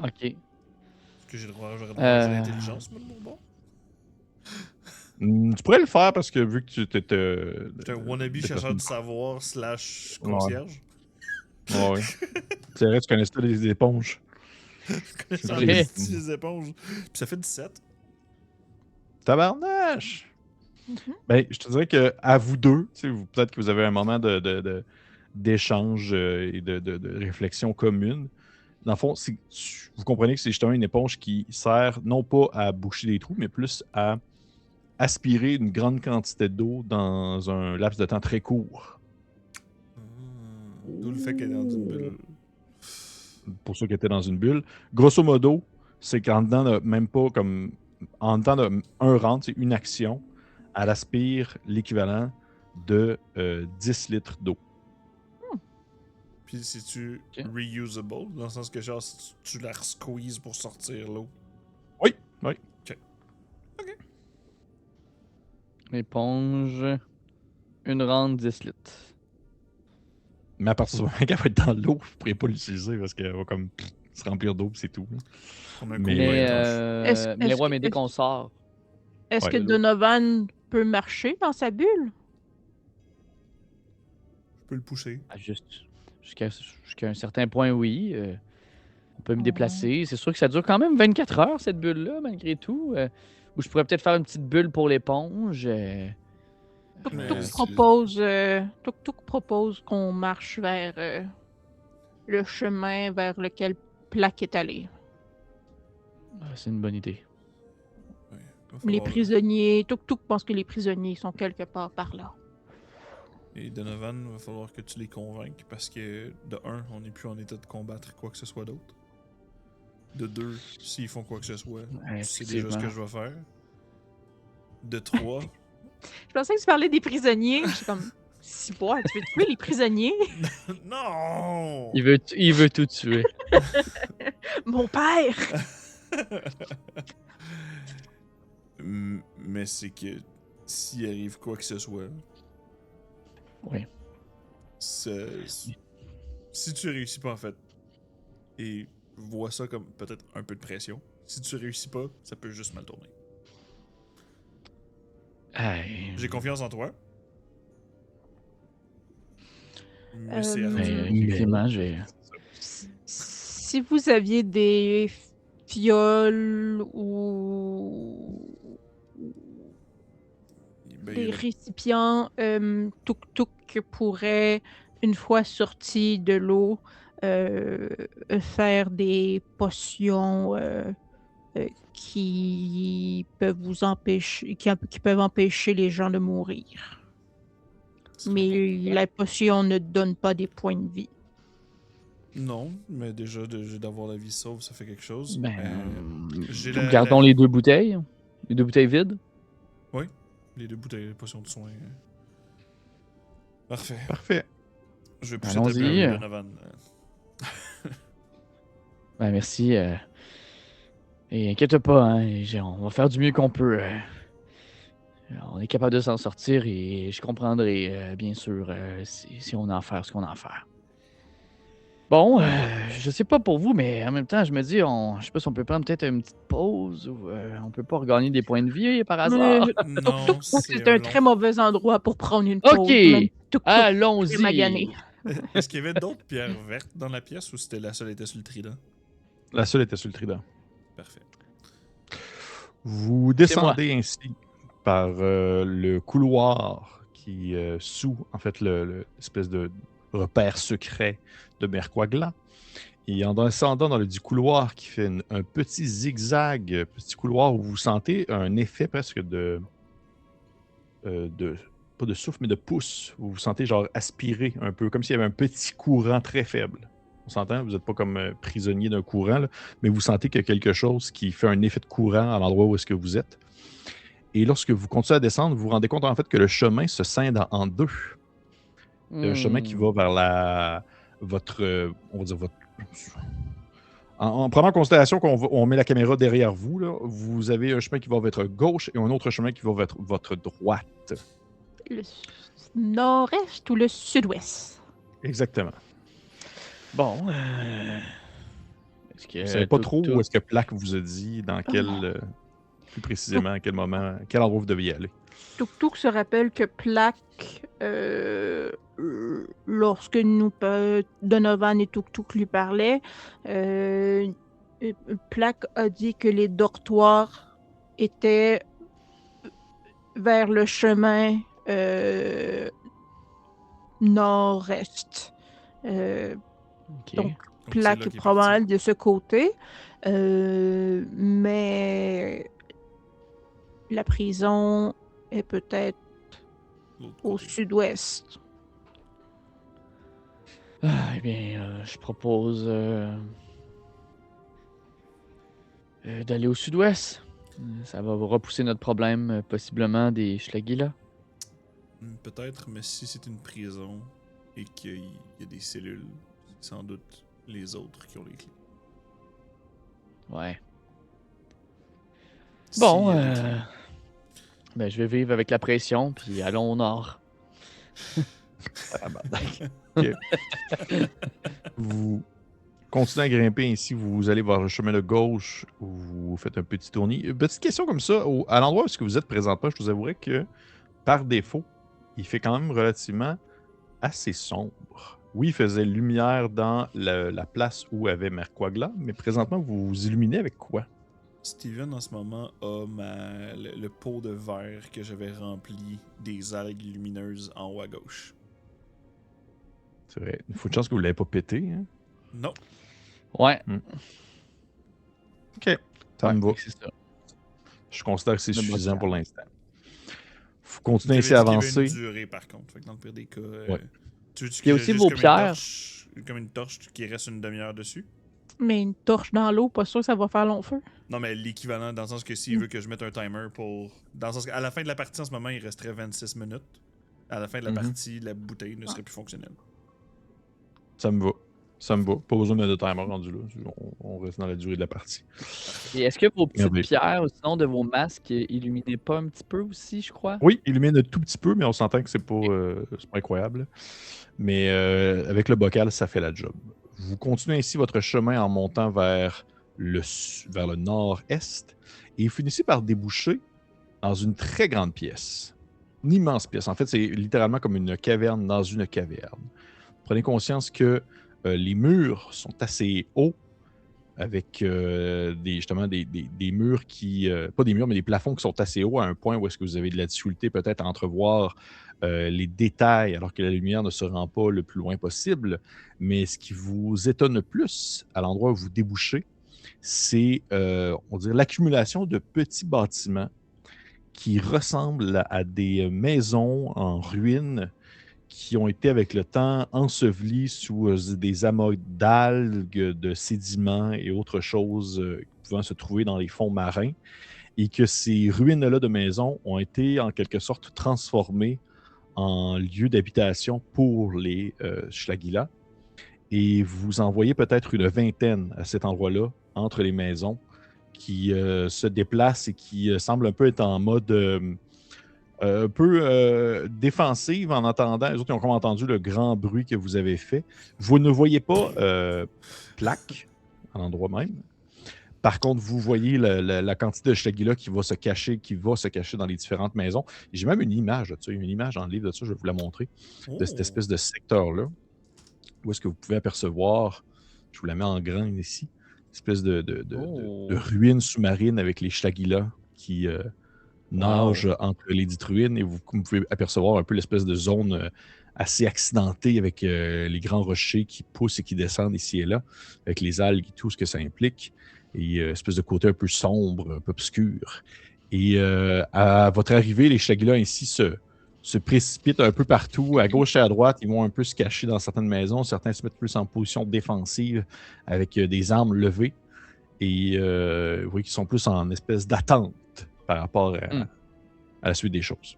Ok. Est-ce que j'aurais le droit à l'intelligence, moi, de mon bord? Tu pourrais le faire parce que vu que tu t'es. J'étais un wannabe chercheur de savoir / concierge. Ouais. C'est vrai, tu connais ça les éponges. Je connais ça, vrai. les éponges. Puis ça fait 17. Tabarnache! Mhm. Ben, je te dirais que à vous deux, peut-être que vous avez un moment d'échange et de réflexion commune. Dans le fond, vous comprenez que c'est justement une éponge qui sert non pas à boucher des trous, mais plus à aspirer une grande quantité d'eau dans un laps de temps très court. D'où le fait qu'elle est dans une bulle. Pour ceux qui étaient dans une bulle. Grosso modo, c'est qu'en dedans de même pas comme. En dedans d'un round, c'est une action, elle aspire l'équivalent de 10 litres d'eau. Puis c'est-tu Ok. reusable? Dans le sens que genre, si tu la squeezes pour sortir l'eau. Oui. Éponge. Une ronde 10 litres. Mais à partir du moment qu'elle va être dans l'eau, vous ne pourrez pas l'utiliser parce qu'elle va comme se remplir d'eau, puis c'est tout. Là. On a un Mais- combat Mais, étanche. mais laisse-moi dès qu'on sort. Est-ce Ouais, que l'eau. Donovan peut marcher dans sa bulle? Je peux le pousser. Ah, jusqu'à un certain point, oui. On peut me déplacer. C'est sûr que ça dure quand même 24 heures, cette bulle-là, malgré tout. Ou je pourrais peut-être faire une petite bulle pour l'éponge. Mais Tuk propose qu'on marche vers le chemin vers lequel Plaque est allé. C'est une bonne idée. Ouais, va Les falloir- prisonniers, Tuk pense que les prisonniers sont quelque part par là. Et Donovan, il va falloir que tu les convainques parce que, de un, on n'est plus en état de combattre quoi que ce soit d'autre. De deux, s'ils font quoi que ce soit, Ouais, tu sais déjà ce que effectivement. je vais faire. De trois, Je pensais que tu parlais des prisonniers. Je suis comme, si bois, tu veux tuer les prisonniers? non! Il veut tout tuer. Mon père! Mais c'est que s'il arrive quoi que ce soit, Oui. si tu réussis pas en fait, et vois ça comme peut-être un peu de pression, si tu réussis pas, ça peut juste mal tourner. Hey. J'ai confiance en toi. Mais c'est Euh, ardu. Effectivement, je vais. Si vous aviez des fioles ou Ben, des il y en a- récipients, Tuk pourrait, une fois sorti de l'eau, faire des potions qui peuvent vous empêcher, qui peuvent empêcher les gens de mourir. Mais la potion ne donne pas des points de vie. Non, mais déjà d'avoir la vie sauve, ça fait quelque chose. J'ai Gardons les 2 bouteilles. Les 2 bouteilles vides. les 2 bouteilles de potions de soins. Parfait. Parfait. Je vais pousser Allons-y. Donovan. Merci. Et inquiète pas, hein, on va faire du mieux qu'on peut. On est capable de s'en sortir et je comprendrai, bien sûr, si on a à faire ce qu'on a à faire. Bon, je sais pas pour vous, mais en même temps, je me dis, je sais pas si on peut prendre peut-être une petite pause ou on peut pas regagner des points de vie par hasard. Non, C'est un très mauvais endroit pour prendre une pause. Ok, Même Tuk-Tuk est allons-y. magané. Est-ce qu'il y avait d'autres pierres vertes dans la pièce ou c'était la seule qui était sur le trident? La seule était sur le trident. Parfait. Vous descendez ainsi par le couloir qui sous, en fait, l'espèce de repère secret de Merquagla. Et en descendant dans le dit couloir qui fait un petit zigzag, petit couloir où vous sentez un effet presque pas de souffle, mais de pouce. Vous vous sentez genre aspirer un peu, comme s'il y avait un petit courant très faible. On s'entend, vous n'êtes pas comme prisonnier d'un courant, là, mais vous sentez qu'il y a quelque chose qui fait un effet de courant à l'endroit où est-ce que vous êtes. Et lorsque vous continuez à descendre, vous vous rendez compte en fait que le chemin se scinde en 2. Le chemin qui va vers on va dire votre... En prenant en considération qu'on met la caméra derrière vous, là, vous avez un chemin qui va vers votre gauche et un autre chemin qui va vers votre droite. Le nord-est ou le sud-ouest? Exactement. Bon, est-ce que Vous ne savez pas trop où est-ce que Plaque vous a dit, dans quel... plus précisément, à quel moment, quel endroit vous deviez aller. Tuk-Tuk se rappelle que Plaque, lorsque Donovan et Tuk-Tuk lui parlaient, Plaque a dit que les dortoirs étaient vers le chemin nord-est. Donc, Plaque est probablement de ce côté, mais la prison est peut-être au sud-ouest. Eh bien, je propose d'aller au sud-ouest. Ça va repousser notre problème, possiblement, des Schlagila. Peut-être, mais si c'est une prison et qu'il y a des cellules, c'est sans doute les autres qui ont les clés. Ouais. Bon, S'il y a des clés. ben, je vais vivre avec la pression, puis allons au nord. Okay. Vous continuez à grimper ainsi, vous allez vers le chemin de gauche, où vous faites un petit tournis. Petite question comme ça, à l'endroit où vous êtes présentement, je vous avouerai que, par défaut, il fait quand même relativement assez sombre. Oui, il faisait lumière dans la place où avait Merquagla, mais présentement, vous vous illuminez avec quoi? Steven, en ce moment, a le pot de verre que j'avais rempli des algues lumineuses en haut à gauche. C'est vrai. Il faut une chance que vous ne l'avez pas pété. Hein? Non. Ouais. OK. Ça me va. C'est ça. Je considère que c'est Le suffisant bocal. pour l'instant. Faut continuer J'avais ainsi dit à qu'il y avait avancer. une durée, par contre. Fait que dans le pire des cas... tu veux-tu Il y a que aussi juste vos comme pierres. comme une torche qui reste une demi-heure dessus? Mais une torche dans l'eau, pas sûr que ça va faire long feu. Non, mais l'équivalent, dans le sens que s'il veut que je mette un timer pour... Dans le sens qu'à la fin de la partie, en ce moment, il resterait 26 minutes. À la fin de la partie, la bouteille ne serait plus fonctionnelle. Ça me va. Ça me va. Pas besoin de mettre de timer rendu là. On reste dans la durée de la partie. Et est-ce que vos petites Regardez. pierres, sinon de vos masques, illuminaient pas un petit peu aussi, je crois? Oui, illumine un tout petit peu, mais on s'entend que c'est pas incroyable. Mais avec le bocal, ça fait la job. Vous continuez ainsi votre chemin en montant vers le nord-est et vous finissez par déboucher dans une très grande pièce. Une immense pièce. En fait, c'est littéralement comme une caverne dans une caverne. Prenez conscience que les murs sont assez hauts avec justement des murs qui... pas des murs, mais des plafonds qui sont assez hauts à un point où est-ce que vous avez de la difficulté peut-être à entrevoir les détails alors que la lumière ne se rend pas le plus loin possible. Mais ce qui vous étonne le plus à l'endroit où vous débouchez, c'est on dirait l'accumulation de petits bâtiments qui ressemblent à des maisons en ruine qui ont été avec le temps ensevelis sous des amas d'algues, de sédiments et autres choses pouvant se trouver dans les fonds marins, et que ces ruines-là de maisons ont été en quelque sorte transformées en lieu d'habitation pour les Schlagila. Et vous en voyez peut-être une vingtaine à cet endroit-là, entre les maisons, qui se déplacent et qui semblent un peu être en mode un peu défensive en entendant. Les autres, ils ont comme entendu le grand bruit que vous avez fait. Vous ne voyez pas Plaque à l'endroit même. Par contre, vous voyez la quantité de Schlagila qui va se cacher dans les différentes maisons. J'ai même une image de ça, une image en livre de ça, je vais vous la montrer, de cette espèce de secteur-là, où est-ce que vous pouvez apercevoir, je vous la mets en grand ici, une espèce de ruine sous-marine avec les Schlagila qui nagent entre les dites ruines, et vous pouvez apercevoir un peu l'espèce de zone assez accidentée avec les grands rochers qui poussent et qui descendent ici et là, avec les algues et tout ce que ça implique. Et espèce de côté un peu sombre, un peu obscur. Et à votre arrivée, les Schlagila ainsi se précipitent un peu partout, à gauche et à droite. Ils vont un peu se cacher dans certaines maisons. Certains se mettent plus en position défensive avec des armes levées. Et vous voyez qu'ils sont plus en espèce d'attente par rapport à la suite des choses.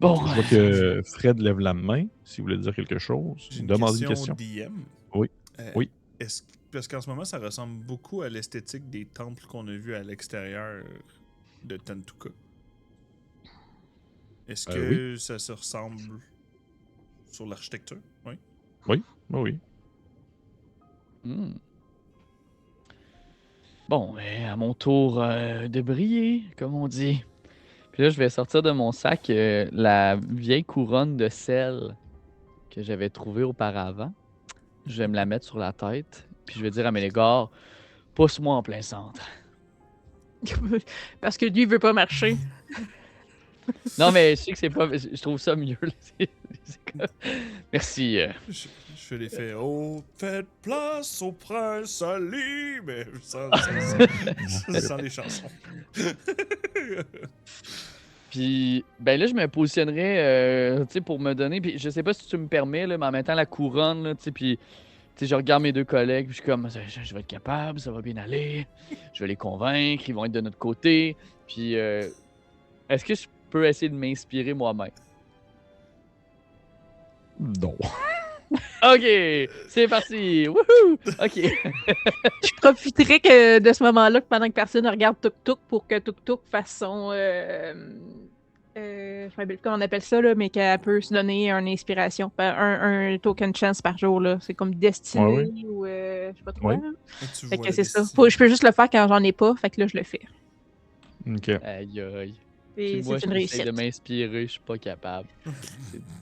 Bon. Je vois que Fred lève la main, si vous voulez dire quelque chose. Demandez une question. DM. Oui. Oui. Parce qu'en ce moment, ça ressemble beaucoup à l'esthétique des temples qu'on a vus à l'extérieur de Tantuka. Est-ce que ça se ressemble sur l'architecture? Oui. Oui. Bon, à mon tour de briller, comme on dit. Puis là, je vais sortir de mon sac la vieille couronne de sel que j'avais trouvée auparavant. Je vais me la mettre sur la tête. Puis je vais dire à Mélégor, pousse-moi en plein centre. Parce que lui, il veut pas marcher. Non, mais je sais que c'est pas. Je trouve ça mieux. C'est comme... Merci. Je fais l'effet oh, faites place au prince Ali, mais sans les chansons. Puis, ben là, je me positionnerais, tu sais, pour me donner. Puis, je sais pas si tu me permets, là, mais en mettant la couronne, là, tu sais, puis, tu sais, je regarde mes deux collègues, puis je suis comme, je vais être capable, ça va bien aller. Je vais les convaincre, ils vont être de notre côté. Puis, est-ce que je peux essayer de m'inspirer moi-même? Non. Ok, c'est parti. Wouhou! Ok. Je profiterai de ce moment-là que pendant que personne regarde Tuk Tuk pour que Tuk Tuk fasse son. Je me rappelle comment on appelle ça, là, mais qu'elle peut se donner une inspiration, un token chance par jour. Là. C'est comme Destiny ou je sais pas trop. Ouais. Fait que c'est ça. Je peux juste le faire quand j'en ai pas, fait que là je le fais. Ok. Aïe aïe. Et Moi, c'est une j'essaie réussite. de m'inspirer, je suis pas capable.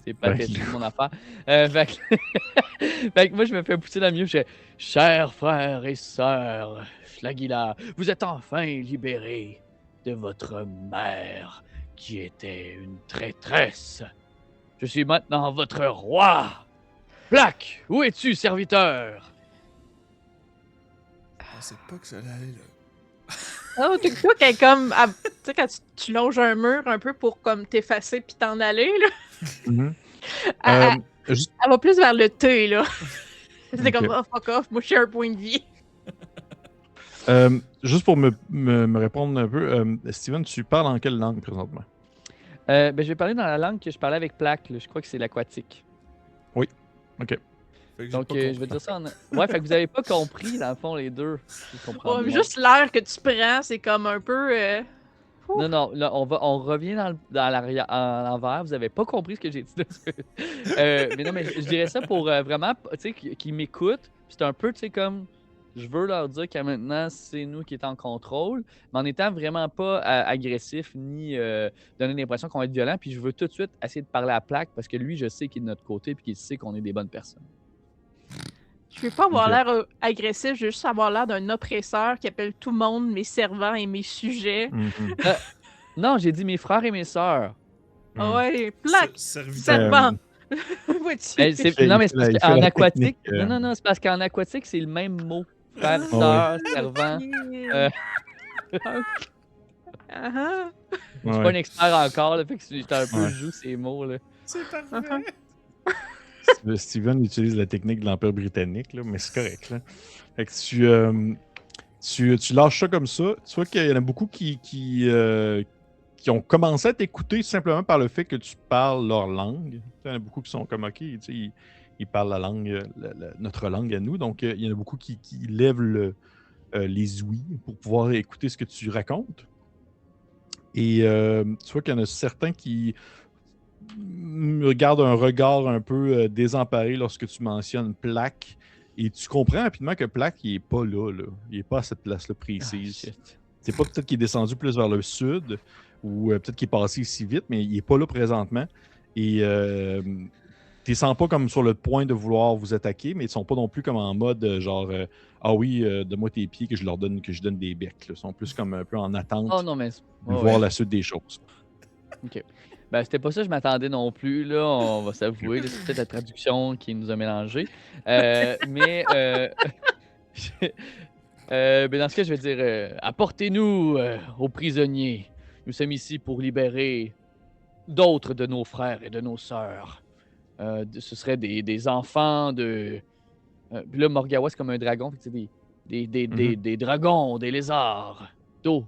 C'est pathétique mon affaire. Fait que moi, je me fais pousser la mieux. Je dis, chers frères et sœurs, Schlagila, vous êtes enfin libérés de votre mère, qui était une traîtresse. Je suis maintenant votre roi. Plaque, où es-tu, serviteur? Je pensais pas que ça allait aller là. Oh, Tuk Tuk est comme. Tu sais, quand tu longes un mur un peu pour comme t'effacer puis t'en aller, là. Mm-hmm. Elle va plus vers le T, là. C'est Ok. comme, oh fuck off, moi je suis un point de vie. Juste pour me répondre un peu, Steven, tu parles en quelle langue présentement? Ben, je vais parler dans la langue que je parlais avec Plaque. Là. Je crois que c'est l'aquatique. Oui. Ok. Fait que j'ai Donc, pas je compris. vais dire ça en... Ouais, fait que vous avez pas compris, dans le fond, les deux. Je comprends Ouais, bien. juste l'air que tu prends, c'est comme un peu. Non, non, là, on revient dans l'arrière, en l'envers. Vous avez pas compris ce que j'ai dit. Mais non, mais je dirais ça pour vraiment, tu sais, qu'ils m'écoutent. C'est un peu, tu sais, comme... Je veux leur dire que maintenant, c'est nous qui est en contrôle, mais en étant vraiment pas agressif ni donner l'impression qu'on va être violent. Puis je veux tout de suite essayer de parler à Plaque parce que lui, je sais qu'il est de notre côté puis qu'il sait qu'on est des bonnes personnes. Je veux pas avoir Ok. l'air agressif, je veux juste avoir l'air d'un oppresseur qui appelle tout le monde mes servants et mes sujets. Mhm. Non, j'ai dit mes frères et mes sœurs. Ah ouais, plaque, Serviteur. servant. Vois-tu? Ben, non, mais c'est parce il fait qu'en la aquatique. technique, Non, c'est parce qu'en aquatique, c'est le même mot. Frère, Ah, sœur, servant. Ah, Je suis pas un expert encore, là, fait que j'étais un peu joue ces mots. Là. C'est parfait. Steven utilise la technique de l'Empire britannique, là, mais c'est correct. Là. Fait que tu lâches ça comme ça. Tu vois qu'il y en a beaucoup qui ont commencé à t'écouter simplement par le fait que tu parles leur langue. Il y en a beaucoup qui sont comme OK, tu sais, ils parlent la langue, notre langue à nous. Donc, il y en a beaucoup qui lèvent les ouïes pour pouvoir écouter ce que tu racontes. Et tu vois qu'il y en a certains qui regardent un regard un peu désemparé lorsque tu mentionnes Plaque. Et tu comprends rapidement que Plaque, il n'est pas là. Il n'est pas à cette place-là précise. C'est pas peut-être qu'il est descendu plus vers le sud ou peut-être qu'il est passé ici vite, mais il n'est pas là présentement. Et tu ne sens pas comme sur le point de vouloir vous attaquer, mais ils ne sont pas non plus comme en mode genre ah oui, donne-moi tes pieds que je donne des becs. Là. Ils sont plus comme un peu en attente de voir la suite des choses. OK. Ben, c'était pas ça que je m'attendais non plus, là, on va s'avouer. C'est peut-être la traduction qui nous a mélangés. Mais ben, dans ce cas, je vais dire apportez-nous aux prisonniers. Nous sommes ici pour libérer d'autres de nos frères et de nos sœurs. Ce seraient des enfants de. Puis là, Morgawa, c'est comme un dragon. Fait que c'est des dragons, des lézards d'eau.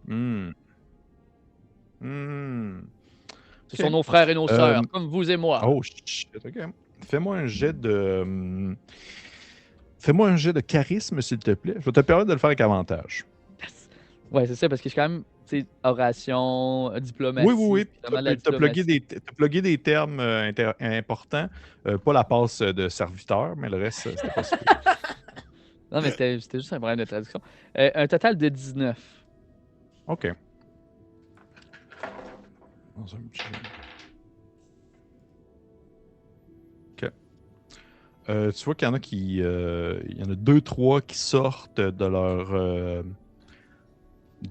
Ce sont nos frères et nos sœurs, comme vous et moi. Oh, shit, OK. Fais-moi un jet de... Fais-moi un jet de charisme, s'il te plaît. Je vais te permettre de le faire avec avantage. Yes. Ouais, c'est ça, parce que je suis quand même, tu sais, oration, diplomatie. Oui. Tu as plugué des termes importants. Pas la passe de serviteur, mais le reste, c'était pas ça. Non, mais c'était juste un problème de traduction. Un total de 19. OK. Dans un petit... OK. Tu vois qu'il y en a qui... il y en a 2-3 qui sortent de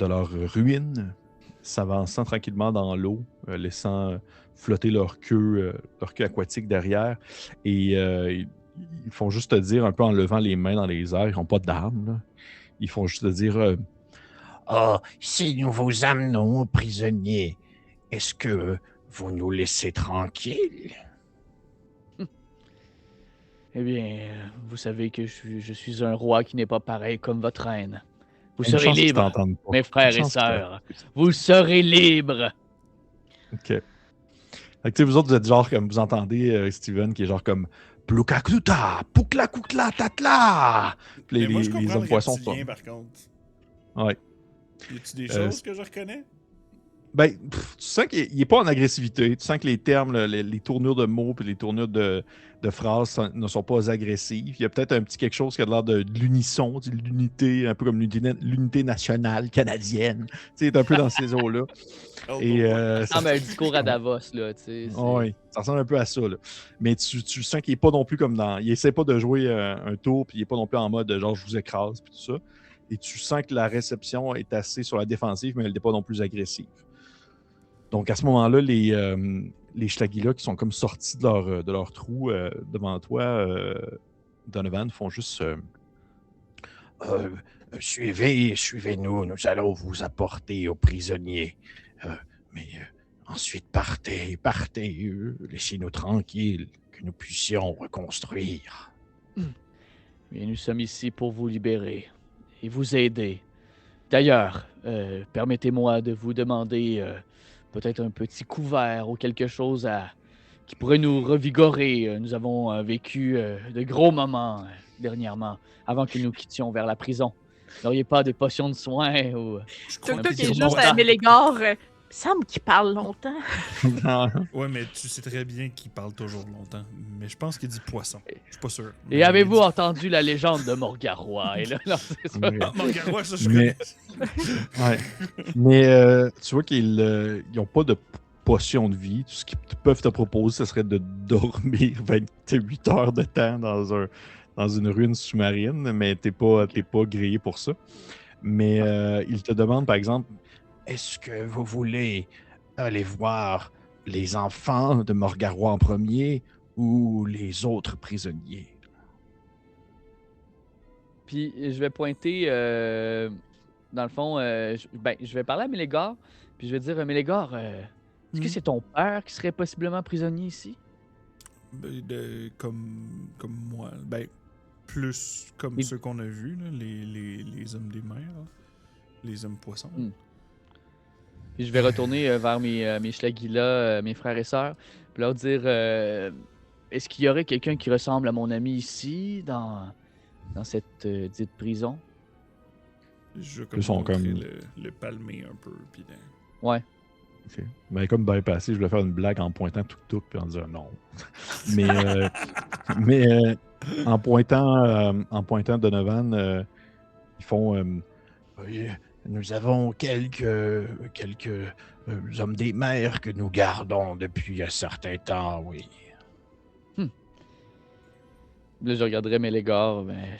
leur ruine, s'avançant tranquillement dans l'eau, laissant flotter leur queue aquatique derrière. Et ils font juste te dire, un peu en levant les mains dans les airs, ils n'ont pas d'armes, là. Ils font juste te dire si nous vous amenons prisonniers, est-ce que vous nous laissez tranquilles? Eh bien, vous savez que je suis un roi qui n'est pas pareil comme votre reine. Vous serez libres, mes frères et sœurs. Vous serez libres. OK. Fait que, vous autres, vous êtes genre comme vous entendez Steven qui est genre comme Plukakluta, Pukla Kukla Tatla. Puis moi, je les comprends hommes poissons le reptilien, par contre. Ouais. Y a-tu des choses que je reconnais? Ben, tu sens qu'il n'est pas en agressivité. Tu sens que les termes, les tournures de mots et les tournures de phrases ne sont pas agressives. Il y a peut-être un petit quelque chose qui a l'air de l'unisson, de l'unité, un peu comme l'unité nationale canadienne. Tu sais, c'est un peu dans ces eaux-là. Ça ressemble à un discours à Davos, là, tu sais. Oui, ça ressemble un peu à ça, là. Mais tu sens qu'il n'est pas non plus comme dans... Il essaie pas de jouer un tour, puis il n'est pas non plus en mode genre je vous écrase, puis tout ça. Et tu sens que la réception est assez sur la défensive, mais elle n'est pas non plus agressive. Donc, à ce moment-là, les Schlagila qui sont comme sortis de leur trou devant toi, Donovan, font juste suivez-nous, nous allons vous apporter aux prisonniers. Mais ensuite, partez, laissez-nous tranquilles, que nous puissions reconstruire. Mais nous sommes ici pour vous libérer et vous aider. D'ailleurs, permettez-moi de vous demander peut-être un petit couvert ou quelque chose qui pourrait nous revigorer. Nous avons vécu de gros moments dernièrement, avant que nous quittions vers la prison. Vous n'auriez pas des potions de soins ou... Tout qui est juste à Mélégare, il semble qu'il parle longtemps. Ouais, mais tu sais très bien qu'il parle toujours longtemps. Mais je pense qu'il dit poisson. Je suis pas sûr. Et avez-vous entendu la légende de Morgarois? Et là, non, c'est ça. Morgarois, ça, je connais. Ouais. Mais tu vois qu'ils n'ont pas de potion de vie. Tout ce qu'ils peuvent te proposer, ce serait de dormir 28 heures de temps dans une ruine sous-marine, mais t'es pas grillé pour ça. Mais ils te demandent, par exemple, est-ce que vous voulez aller voir les enfants de Morgarois en premier ou les autres prisonniers? Puis je vais pointer, dans le fond, je vais parler à Mélégare, puis je vais dire, Mélégare, est-ce que c'est ton père qui serait possiblement prisonnier ici? Comme moi. Ben, plus comme Et- ceux qu'on a vus, là, les hommes des mers, là. Les hommes poissons. Hmm. Puis je vais retourner vers mes Schlagila, mes frères et sœurs, puis leur dire est-ce qu'il y aurait quelqu'un qui ressemble à mon ami ici, dans cette dite prison? Je vais Ils sont montrer comme- le palmer un peu. Puis Ouais. Ok. Ben, comme bypassé, je voulais faire une blague en pointant tout puis en disant non. mais en pointant Donovan, ils font oui, nous avons quelques hommes des mers que nous gardons depuis un certain temps, oui. Là, je regarderais Mélégor, mais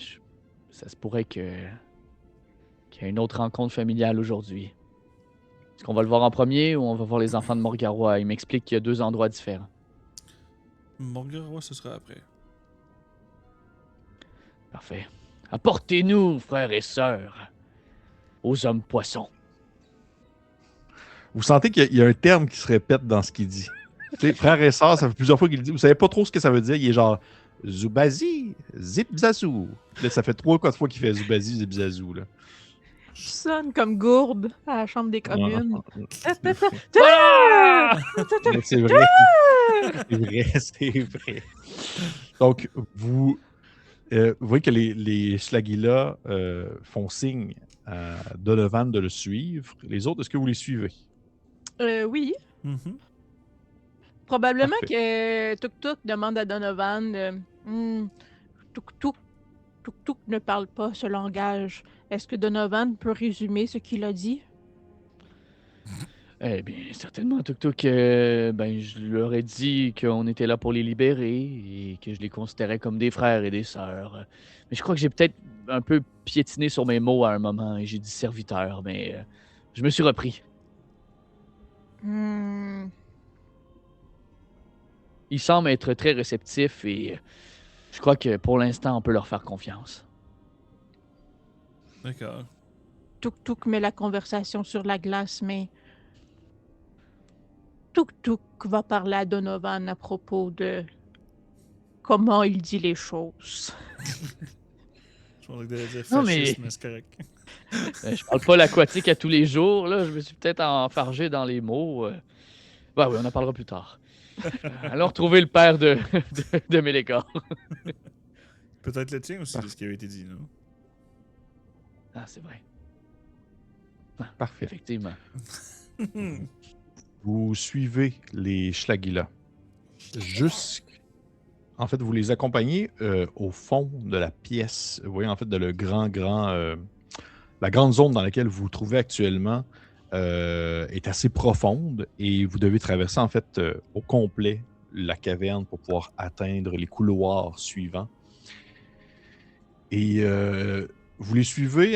ça se pourrait qu'il y ait une autre rencontre familiale aujourd'hui. Est-ce qu'on va le voir en premier ou on va voir les enfants de Morgarois? Il m'explique qu'il y a 2 endroits différents. Morgarois, ce sera après. Parfait. Apportez-nous, frères et sœurs, aux hommes poissons. Vous sentez qu'il y a un terme qui se répète dans ce qu'il dit. Tu sais, frère et sœur, ça fait plusieurs fois qu'il le dit. Vous savez pas trop ce que ça veut dire. Il est genre Zubazi, Zipzazou. Là, ça fait 3-4 fois qu'il fait Zubazi, Zipzazou. Là. Je sonne comme gourde à la Chambre des communes. Ah! Mais c'est vrai. C'est vrai, c'est vrai. Donc, vous voyez que les Schlagila font signe à Donovan de le suivre. Les autres, est-ce que vous les suivez? Oui. Mhm. Probablement Parfait. que Tuk Tuk demande à Donovan Tuk Tuk. Tuk Tuk ne parle pas ce langage. Est-ce que Donovan peut résumer ce qu'il a dit? Eh bien, certainement, Tuk Tuk, ben, je leur ai dit qu'on était là pour les libérer et que je les considérais comme des frères et des sœurs. Mais je crois que j'ai peut-être un peu piétiné sur mes mots à un moment et j'ai dit serviteur, mais je me suis repris. Hmm. Ils semblent être très réceptifs et je crois que pour l'instant, on peut leur faire confiance. D'accord. Tuk Tuk met la conversation sur la glace, mais Tuk Tuk va parler à Donovan à propos de comment il dit les choses. Je pensais que t'allais dire Non, fasciste, mais- mais c'est correct. Je parle pas l'aquatique à tous les jours, là. Je me suis peut-être enfargé dans les mots. Bah oui, on en parlera plus tard. Allons retrouver le père de Mélégor. Peut-être le tien aussi, de ce qui avait été dit, non? Ah, c'est vrai. Parfait. Effectivement. Vous suivez les Schlagila. En fait, vous les accompagnez au fond de la pièce. Vous voyez, en fait, la grande zone dans laquelle vous vous trouvez actuellement est assez profonde et vous devez traverser, en fait, au complet la caverne pour pouvoir atteindre les couloirs suivants. Et vous les suivez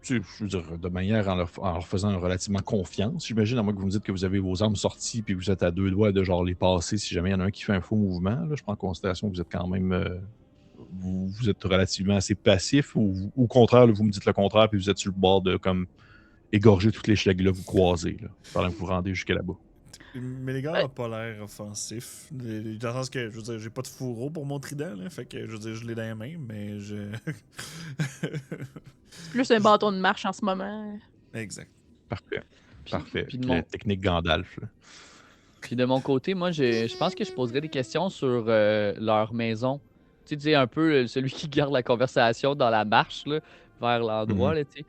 je veux dire, de manière en leur faisant relativement confiance. J'imagine, à moins que vous me dites que vous avez vos armes sorties puis que vous êtes à 2 doigts de genre les passer si jamais il y en a un qui fait un faux mouvement. Là, je prends en considération que vous êtes quand même vous êtes relativement assez passif ou au contraire, là, vous me dites le contraire puis vous êtes sur le bord de comme égorger toutes les Schlagila que vous croisez là, pendant que vous vous rendez jusqu'à là-bas. Mais les gars Ouais. n'ont pas l'air offensif. Dans le sens que, je veux dire, j'ai pas de fourreau pour mon trident, là. Fait que, je veux dire, je l'ai dans les mains, mais je. C'est plus un bâton de marche en ce moment. Exact. Parfait. Parfait. puis de La mon- technique Gandalf. Là. Puis de mon côté, moi, je pense que je poserais des questions sur leur maison. Tu sais, un peu celui qui garde la conversation dans la marche là, vers l'endroit. Mhm. Là, tu sais.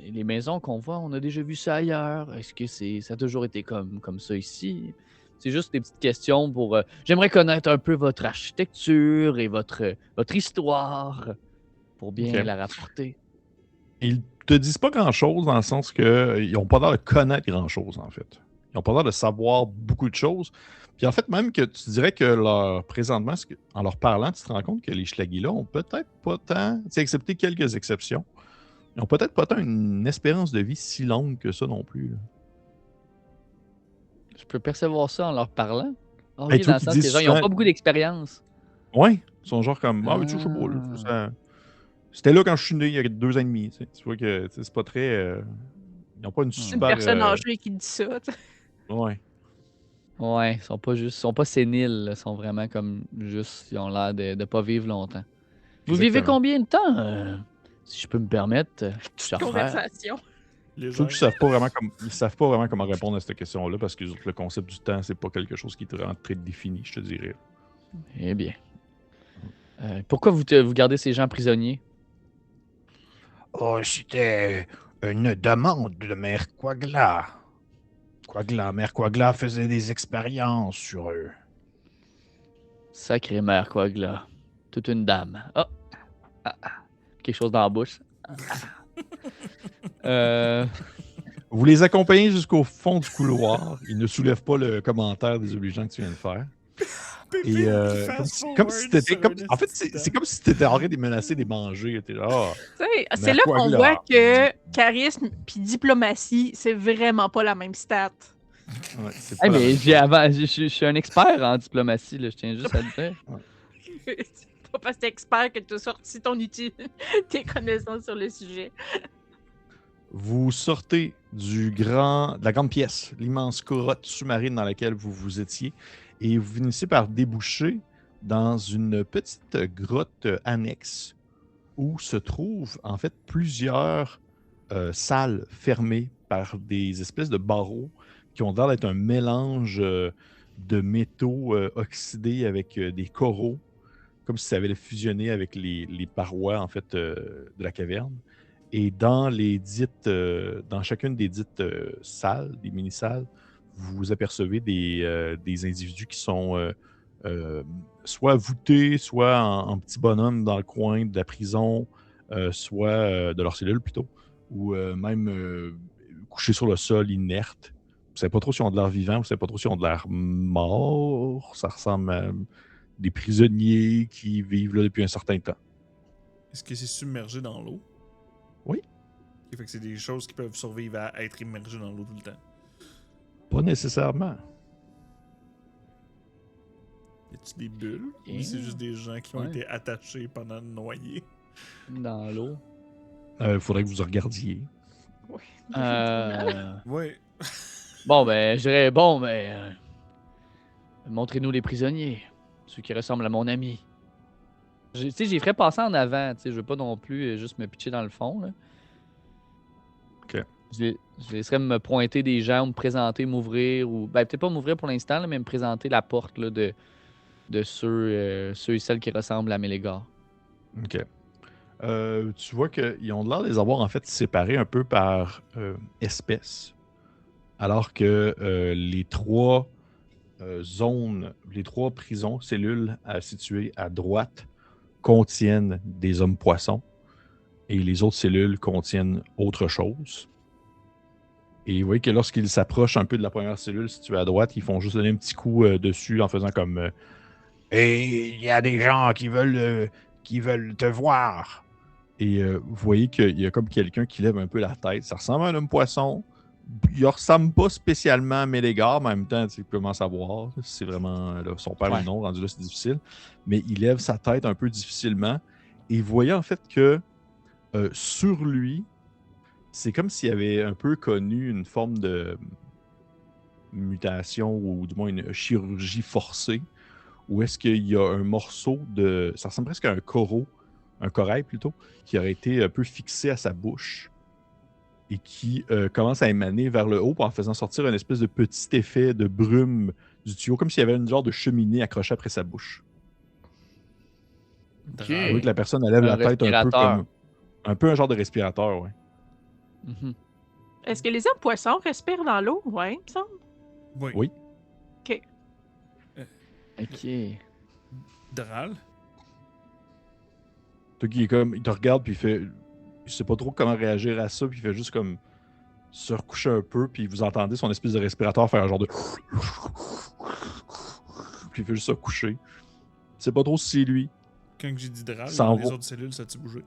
Les maisons qu'on voit, on a déjà vu ça ailleurs. Est-ce que ça a toujours été comme ça ici? C'est juste des petites questions pour... J'aimerais connaître un peu votre architecture et votre histoire pour bien Ok. la rapporter. Ils te disent pas grand-chose dans le sens qu'ils n'ont pas l'air de connaître grand-chose, en fait. Ils n'ont pas l'air de savoir beaucoup de choses. Puis en fait, même que tu dirais que présentement, en leur parlant, tu te rends compte que les Schlagila ont peut-être pas tant, tu sais, excepté quelques exceptions, ils n'ont peut-être pas tant une espérance de vie si longue que ça non plus. Là. Je peux percevoir ça en leur parlant. Ah, Hey, ok, toi dans le qui sens dis que genre, ils n'ont souvent- pas beaucoup d'expérience. Ouais, ils sont genre comme, ah, mais tu sais, je sais pas, là, c'était là quand je suis né, il y a 2 ans et demi. Tu sais. Tu vois que tu sais, c'est pas très. Ils n'ont pas une C'est une super. personne âgée qui dit ça. Ouais. Ouais, ils sont pas séniles, là, ils sont vraiment comme juste, ils ont l'air de pas vivre longtemps. Vous vivez Exactement. combien de temps? Si je peux me permettre, cher frère. Conversation. Les Je trouve gens. qu'ils savent pas vraiment comment répondre à cette question-là parce que le concept du temps, c'est pas quelque chose qui est vraiment très défini, je te dirais. Eh bien. Pourquoi vous gardez ces gens prisonniers? Oh, c'était une demande de Mère Quagla. Mère Quagla faisait des expériences sur eux. Sacrée mère, quoi, là. Toute une dame. Oh! Quelque chose dans la bouche. Euh, Vous les accompagnez jusqu'au fond du couloir. Ils ne soulèvent pas le commentaire désobligeant que tu viens de faire. Et en fait, c'est comme si tu étais en train de les menacer, de les manger. T'es là, ah, Tu sais, c'est Mère là qu'on Quagla. voit que charisme puis diplomatie, c'est vraiment pas la même stat. ouais, c'est pas hey, la mais même j'ai chose. je suis un expert en diplomatie, là, je tiens juste à le dire. C'est pas parce que t'es expert que t'as sorti tes connaissances sur le sujet. Vous sortez de la grande pièce, l'immense corotte sous-marine dans laquelle vous vous étiez, et vous finissez par déboucher dans une petite grotte annexe où se trouvent en fait plusieurs salles fermées par des espèces de barreaux qui ont l'air d'être un mélange de métaux oxydés avec des coraux, comme si ça avait fusionné avec les parois en fait de la caverne. Et dans dans chacune des dites salles, des mini-salles, vous apercevez des individus qui sont soit voûtés, soit en petits bonhommes dans le coin de la prison, soit de leur cellule plutôt, ou même couchés sur le sol, inertes. Vous ne savez pas trop si on de l'air vivant, vous ne savez pas trop si on de l'air mort. Ça ressemble à des prisonniers qui vivent là depuis un certain temps. Est-ce que c'est submergé dans l'eau? Oui. Ok, fait que c'est des choses qui peuvent survivre à être immergées dans l'eau tout le temps. Pas nécessairement. Y a-tu des bulles? Et- Ou c'est juste des gens qui ont Ouais. été attachés pendant le noyer? Dans l'eau. Il faudrait que vous regardiez. Ouais. Bon, ben, je dirais, bon, ben, montrez-nous les prisonniers. Ceux qui ressemblent à mon ami. Tu sais, j'y ferais passer en avant, tu sais, je veux pas non plus juste me pitcher dans le fond, là. Ok. Je laisserais me pointer des gens, me présenter, m'ouvrir, ou, ben, peut-être pas m'ouvrir pour l'instant, là, mais me présenter la porte, là, de ceux et celles qui ressemblent à Mélégor. OK. Tu vois qu'ils ont l'air de les avoir en fait séparés un peu par espèces. Alors que les trois zones, les trois prisons, cellules situées à droite contiennent des hommes-poissons et les autres cellules contiennent autre chose. Et vous voyez que lorsqu'ils s'approchent un peu de la première cellule située à droite, ils font juste donner un petit coup dessus en faisant comme Et il y a des gens qui veulent te voir. Et vous voyez qu'il y a comme quelqu'un qui lève un peu la tête. Ça ressemble à un homme-poisson. Il ressemble pas spécialement à Mélégard, mais en même temps, tu commences à voir. C'est vraiment son père ou non, rendu là, c'est difficile. Mais il lève sa tête un peu difficilement. Et vous voyez en fait que sur lui, c'est comme s'il avait un peu connu une forme de mutation ou du moins une chirurgie forcée. Où est-ce qu'il y a un morceau de... Ça ressemble presque à un corail plutôt, qui aurait été un peu fixé à sa bouche et qui commence à émaner vers le haut en faisant sortir une espèce de petit effet de brume du tuyau, comme s'il y avait une genre de cheminée accrochée après sa bouche. Ok. Vous voyez que la personne elle lève la tête un peu respirateur. comme... Un peu un genre de respirateur, ouais. Mhm. Est-ce que les hommes poissons respirent dans l'eau? Ouais, il me semble. Oui. Oui. Ok. Dral? Toi qui est comme... Il te regarde puis il fait... Je sais pas trop comment réagir à ça, puis il fait juste comme se recoucher un peu, puis vous entendez son espèce de respirateur faire un genre de... Puis il fait juste se coucher. C'est pas trop si c'est lui. Quand j'ai dit Dral, Ça dans les envoie- autres cellules, ça a-tu bougé?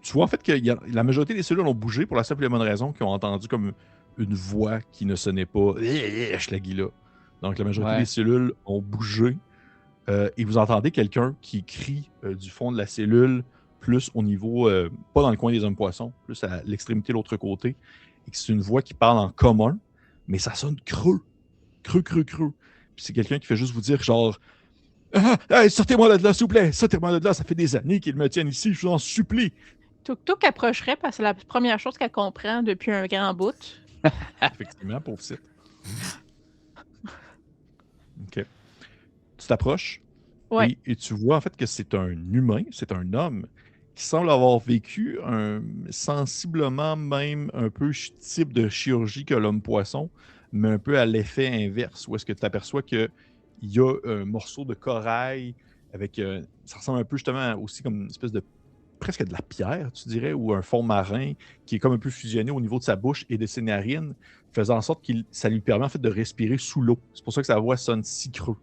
Tu vois en fait que la majorité des cellules ont bougé pour la simple et bonne raison qu'ils ont entendu comme une voix qui ne sonnait pas Schlagila. Donc la majorité Ouais. des cellules ont bougé et vous entendez quelqu'un qui crie du fond de la cellule, plus au niveau, pas dans le coin des hommes-poissons, plus à l'extrémité de l'autre côté, et que c'est une voix qui parle en commun, mais ça sonne creux. Creux. Puis c'est quelqu'un qui fait juste vous dire genre hey, sortez-moi de là, s'il vous plaît, sortez-moi de là, ça fait des années qu'ils me tiennent ici, je vous en supplie. Tuk approcherait parce que c'est la première chose qu'elle comprend depuis un grand bout. Effectivement, pauvre site. OK. Tu t'approches Ouais. et tu vois en fait que c'est un humain, c'est un homme qui semble avoir vécu sensiblement même un peu type de chirurgie que l'homme poisson, mais un peu à l'effet inverse, où est-ce que tu t'aperçois qu'il y a un morceau de corail avec... ça ressemble un peu justement aussi comme une espèce de presque de la pierre, tu dirais, ou un fond marin qui est comme un peu fusionné au niveau de sa bouche et de ses narines, faisant en sorte que ça lui permet en fait de respirer sous l'eau. C'est pour ça que sa voix sonne si creux.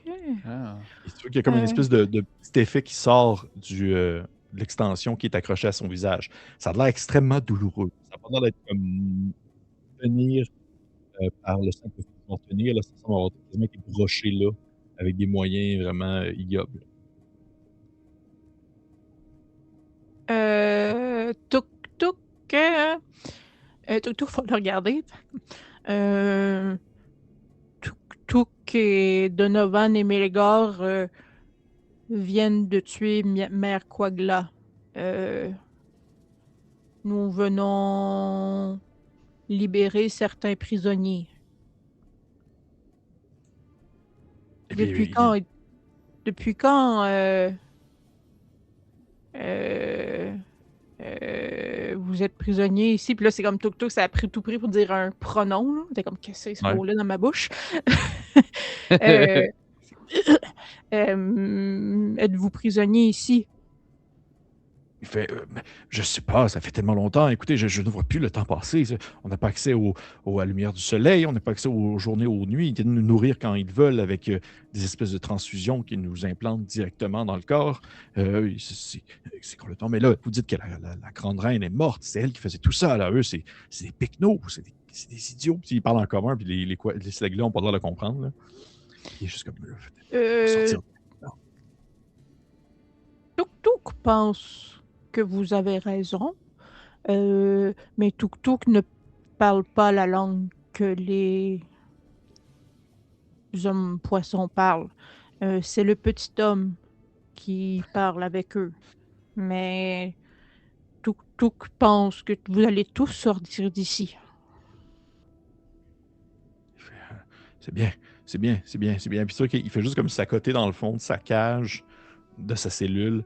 Ok. Ah. Et tu vois qu'il y a comme une espèce de petit effet qui sort de l'extension qui est accrochée à son visage. Ça a l'air extrêmement douloureux. Ça n'a pas l'air d'être comme tenir par le simple fait de tenir. Là, ça semble avoir quasiment été broché là avec des moyens vraiment ignobles. Tuk Tuk, faut le regarder. Tuk et Donovan et Melgar viennent de tuer Mère Quagla. Nous venons libérer certains prisonniers. Et puis, Depuis quand vous êtes prisonnier ici? Puis là, c'est comme Tuk, ça a pris tout pris pour dire un pronom. Là. T'es comme, qu'est-ce que c'est ce Ouais. mot-là dans ma bouche? Êtes-vous prisonnier ici? il fait je sais pas, ça fait tellement longtemps. Écoutez, je ne vois plus le temps passer. On n'a pas accès à la lumière du soleil, on n'a pas accès aux journées, aux nuits. Ils viennent nous nourrir quand ils veulent avec des espèces de transfusions qu'ils nous implantent directement dans le corps. C'est complètement. Mais là, vous dites que la grande reine est morte. C'est elle qui faisait tout ça. Là. Eux, c'est des pecnos, c'est des idiots. Puis ils parlent en commun, puis les Slagla n'ont pas l'air de comprendre. Là. Il est juste comme sortir. Tuk pense que vous avez raison, mais Tuk ne parle pas la langue que les hommes poissons parlent. C'est le petit homme qui parle avec eux. Mais Tuk pense que vous allez tous sortir d'ici. C'est bien. Puis c'est sûr qu'il fait juste comme s'accoter dans le fond de sa cage, de sa cellule,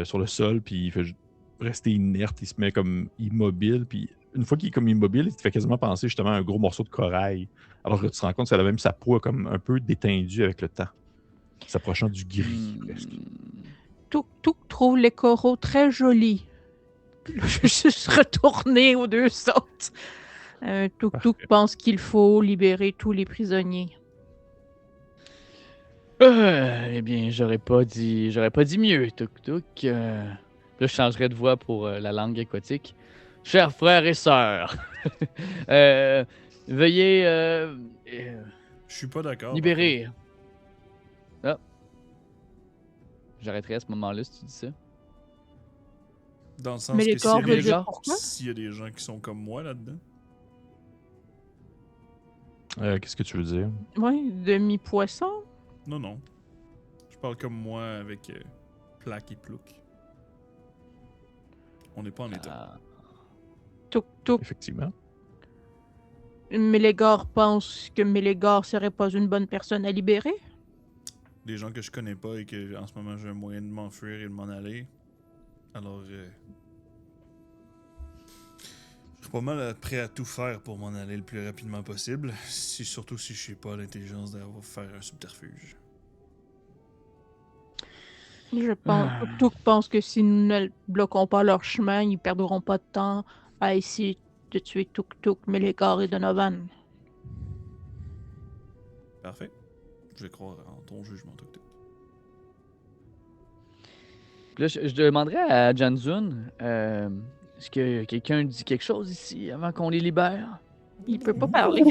sur le sol, puis il fait rester inerte, il se met comme immobile, puis une fois qu'il est comme immobile, il te fait quasiment penser justement à un gros morceau de corail, alors que tu te rends compte qu'elle a même sa peau comme un peu détendue avec le temps, s'approchant du gris, presque. Tuk trouve les coraux très jolis. Je vais juste retourner aux deux sortes. Tuk pense qu'il faut libérer tous les prisonniers. Eh bien, j'aurais pas dit mieux, Tuk. Là, je changerais de voix pour la langue aquatique. Chers frères et sœurs, veuillez Je suis pas d'accord. libérer. Ah. J'arrêterai à ce moment-là si tu dis ça. Dans le sens Mais les que corps s'il y a veut des dire gens- pourquoi? s'il y a des gens qui sont comme moi là-dedans. Qu'est-ce que tu veux dire? Oui, demi-poisson. Non. Je parle comme moi avec Plaque et Plouc. On n'est pas en état. Tuk. Effectivement. Melgar pense que Melgar serait pas une bonne personne à libérer. Des gens que je connais pas et que en ce moment j'ai un moyen de m'enfuir et de m'en aller. Alors, je suis pas mal prêt à tout faire pour m'en aller le plus rapidement possible. Surtout si je n'ai pas l'intelligence d'avoir faire un subterfuge. Je pense, Tuk pense que si nous ne bloquons pas leur chemin, ils perdront pas de temps à essayer de tuer Tuk, Melgar et Donovan. Parfait. Je vais croire en ton jugement, Tuk. Là, je demanderais à Janzun, est-ce que quelqu'un dit quelque chose ici avant qu'on les libère? Il peut pas parler. Ben,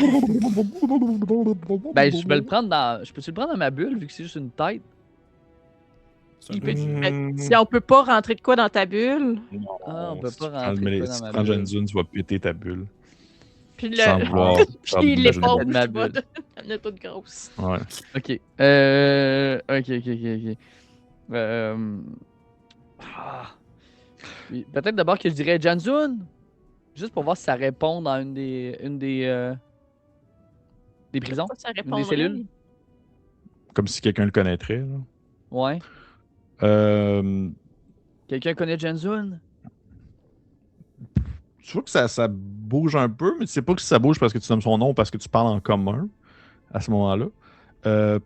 je peux le prendre dans ma bulle vu que c'est juste une tête. C'est un Il peu- peut- Si on peut pas rentrer de quoi dans ta bulle, Ah, on peut Si pas tu prends rentrer le- quoi dans si ma tu prends bulle. Janzun, tu vas péter ta bulle. Puis Sans le. vouloir. Puis l'épaule, de ma tu vois, bulle. elle est toute grosse. Ouais. Ok. Ok. Ah. Puis, peut-être d'abord que je dirais Janzun. Juste pour voir si ça répond dans des prisons. Pourquoi ça Une des répondrait? cellules. Comme si quelqu'un le connaîtrait. Là. Ouais. Euh, Quelqu'un connaît Janzun? tu vois que ça bouge un peu, mais tu sais pas que ça bouge parce que tu nommes son nom ou parce que tu parles en commun à ce moment-là.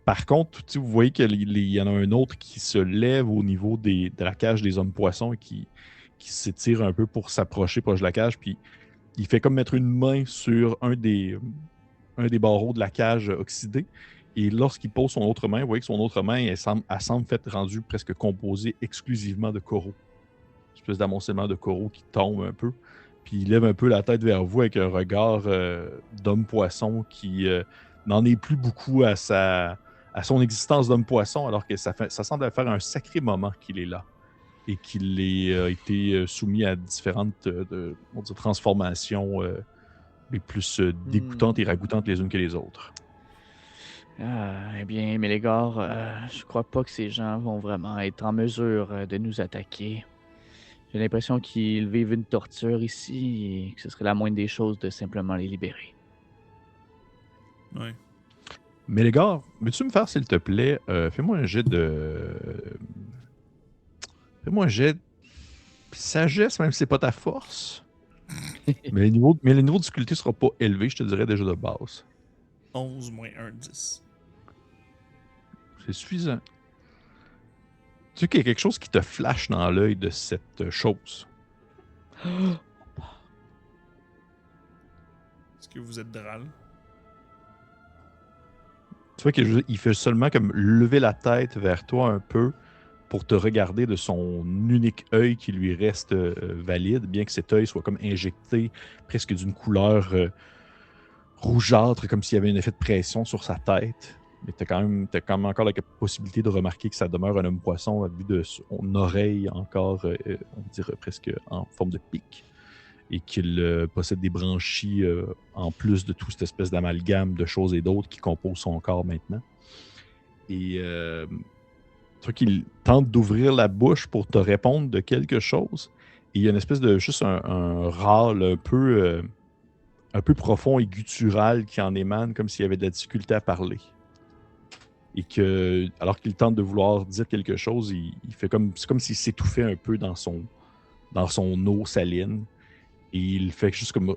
Par contre, tu sais, vous voyez qu'il y en a un autre qui se lève au niveau de la cage des hommes-poissons et qui s'étire un peu pour s'approcher proche de la cage. Puis il fait comme mettre une main sur un des barreaux de la cage oxydée. Et lorsqu'il pose son autre main, vous voyez que son autre main, elle semble fait rendue presque composée exclusivement de coraux. Une espèce d'amoncellement de coraux qui tombe un peu. Puis il lève un peu la tête vers vous avec un regard d'homme-poisson qui n'en est plus beaucoup à son existence d'homme-poisson, alors que ça semble faire un sacré moment qu'il est là et qu'il a été soumis à différentes on dit transformations les plus dégoûtantes et ragoûtantes les unes que les autres. Eh bien, Mélégor, je crois pas que ces gens vont vraiment être en mesure de nous attaquer. J'ai l'impression qu'ils vivent une torture ici et que ce serait la moindre des choses de simplement les libérer. Ouais. Mélégor, veux-tu me faire, s'il te plaît, fais-moi un jet de... Fais-moi un jet de sagesse, même si c'est pas ta force. mais le niveau de difficulté sera pas élevé, je te dirais déjà de base. 11 moins 1, 10. C'est suffisant. Tu sais qu'il y a quelque chose qui te flash dans l'œil de cette chose. Est-ce que vous êtes Dral? Tu vois qu'il fait seulement comme lever la tête vers toi un peu pour te regarder de son unique œil qui lui reste valide, bien que cet œil soit comme injecté presque d'une couleur rougeâtre, comme s'il y avait un effet de pression sur sa tête. Mais t'as quand même encore la possibilité de remarquer que ça demeure un homme poisson à vue de son oreille encore, on dirait presque en forme de pic. Et qu'il possède des branchies en plus de toute cette espèce d'amalgame de choses et d'autres qui composent son corps maintenant. Et tu vois qu'il tente d'ouvrir la bouche pour te répondre de quelque chose. Et il y a une espèce de juste un râle un peu profond et guttural qui en émane, comme s'il y avait de la difficulté à parler. Et que, alors qu'il tente de vouloir dire quelque chose, il fait comme, c'est comme s'il s'étouffait un peu dans son eau saline. Et il fait juste comme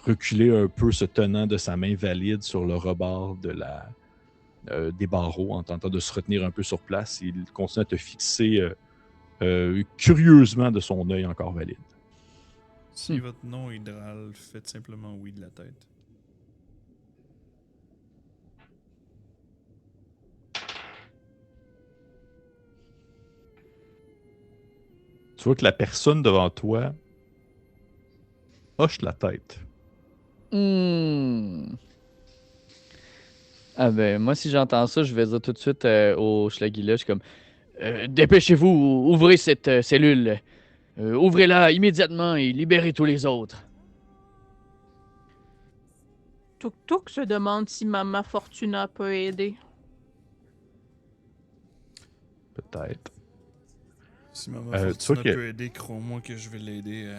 reculer un peu, se tenant de sa main valide sur le rebord des barreaux, en tentant de se retenir un peu sur place. Il continue à te fixer curieusement de son œil encore valide. Si votre nom est Dral, faites simplement oui de la tête. Tu vois que la personne devant toi hoche la tête. Ah ben, moi, si j'entends ça, je vais dire tout de suite au Schlagila, je suis comme dépêchez-vous, ouvrez cette cellule. Ouvrez-la immédiatement et libérez tous les autres. Tuk Tuk se demande si Mama Fortuna peut aider. Peut-être. Si Maman tu Fortuna vois que- peut aider, crois-moi que je vais l'aider à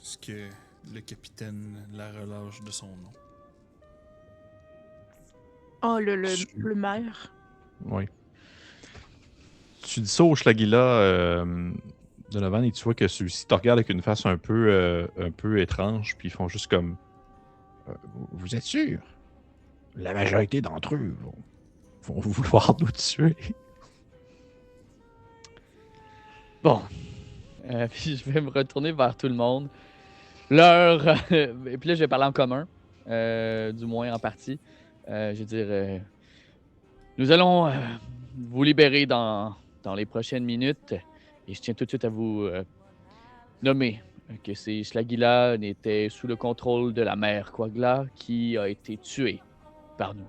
ce que le capitaine la relâche de son nom. Oh, le maire. Oui. Tu dis ça au Schlagila Donovan et tu vois que celui-ci te regarde avec une face un peu étrange, puis ils font juste comme Vous êtes sûr? La majorité d'entre eux vont vouloir nous tuer. Bon. Puis je vais me retourner vers tout le monde. Et puis là, je vais parler en commun. Du moins en partie. Je vais dire... nous allons vous libérer dans les prochaines minutes. Et je tiens tout de suite à vous nommer que c'est Schlagila était sous le contrôle de la mère Quagla qui a été tuée par nous.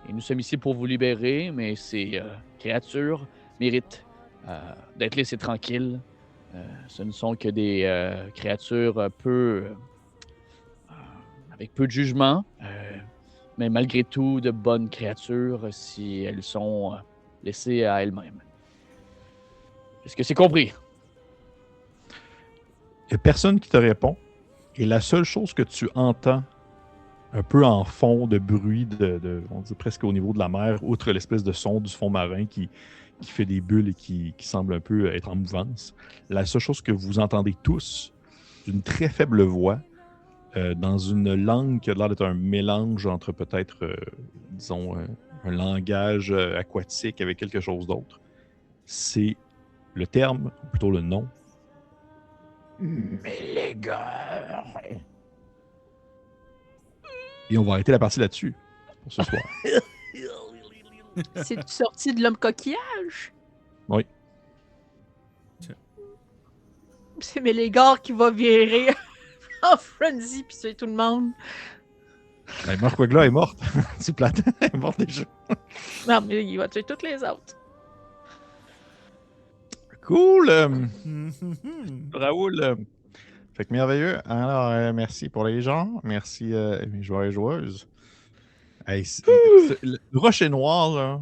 Et nous sommes ici pour vous libérer, mais ces créatures méritent d'être laissées tranquilles. Ce ne sont que des créatures peu avec peu de jugement, mais malgré tout de bonnes créatures si elles sont laissées à elles-mêmes. Est-ce que c'est compris? Il n'y a personne qui te répond. Et la seule chose que tu entends, un peu en fond de bruit, on dit presque au niveau de la mer, outre l'espèce de son du fond marin qui fait des bulles et qui semble un peu être en mouvance, la seule chose que vous entendez tous, d'une très faible voix, dans une langue qui a l'air d'être un mélange entre peut-être, disons, un langage aquatique avec quelque chose d'autre, c'est le terme, ou plutôt le nom, Mélégar. et on va arrêter la partie là-dessus pour ce soir. C'est sorti de l'homme coquillage? Oui. C'est Mélégard qui va virer en frenzy puis c'est tout le monde. Ben, Marquagla est morte. C'est plate. Elle est morte déjà. Non, mais il va tuer toutes les autres. Cool. Mhm. Raoul. Fait que merveilleux. Alors, merci pour les gens. Merci mes joueurs et joueuses. Hey, le rocher noir, là,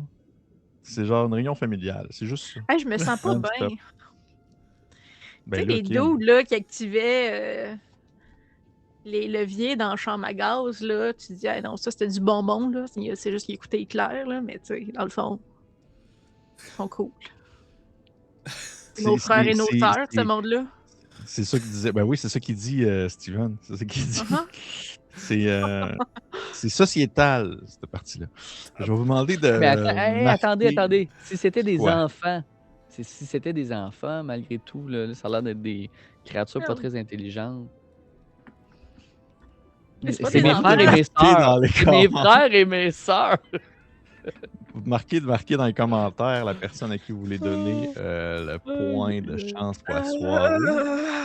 c'est genre une réunion familiale. C'est juste ça. Hey, je me sens pas Non-stop. bien. Tu Ben sais, là, les Kim, dudes là, qui activaient les leviers dans la chambre à gaz, là, tu te dis, ah non, ça c'était du bonbon, là. C'est juste qu'ils écoutaient clair, là, mais tu sais, dans le fond, ils sont cool. c'est- Nos frères et nos c'est- sœurs, c'est- ce monde-là. C'est ça qu'il disait. Ben oui, c'est ça qu'il dit, Steven. C'est ça qu'il dit. Uh-huh. C'est sociétal, cette partie-là. Je vais vous demander de. Mais attendez. marquer- Si c'était des Quoi? enfants, si c'était des enfants, malgré tout, là, ça a l'air d'être des créatures pas Ah. très intelligentes. Mais c'est pas C'est des mes enfants. frères et mes Marquez dans sœurs. les C'est mes commentaires. frères et mes sœurs. Vous marquez dans les commentaires la personne à qui vous voulez donner le point de chance pour la soirée.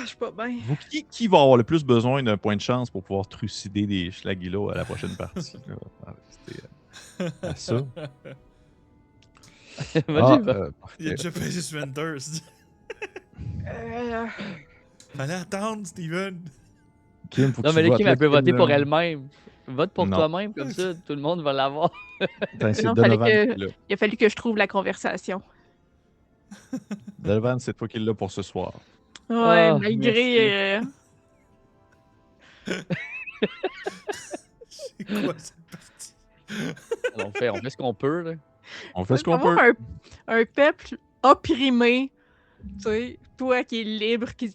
Je suis pas bien. Vous, qui va avoir le plus besoin d'un point de chance pour pouvoir trucider des schlagilos à la prochaine partie? Là? C'était à ça. Vas-y, va. Il a Parfait. déjà pesé sur Enter. Fallait attendre, Steven. Kim, faut que Non, tu mais votes, l'équipe, là, elle peut voter Kim, pour là. elle-même. Vote pour Non. toi-même, comme ça, tout le monde va l'avoir. Attends, c'est Non, fallait Donovan que- qui est là. Il a fallu que je trouve la conversation. Donovan, c'est toi qui l'as pour ce soir. Ouais, Ah, malgré. C'est quoi cette partie? On fait ce qu'on peut, là. On fait ce qu'on peut. Avoir un peuple opprimé, tu sais, toi qui es libre, tu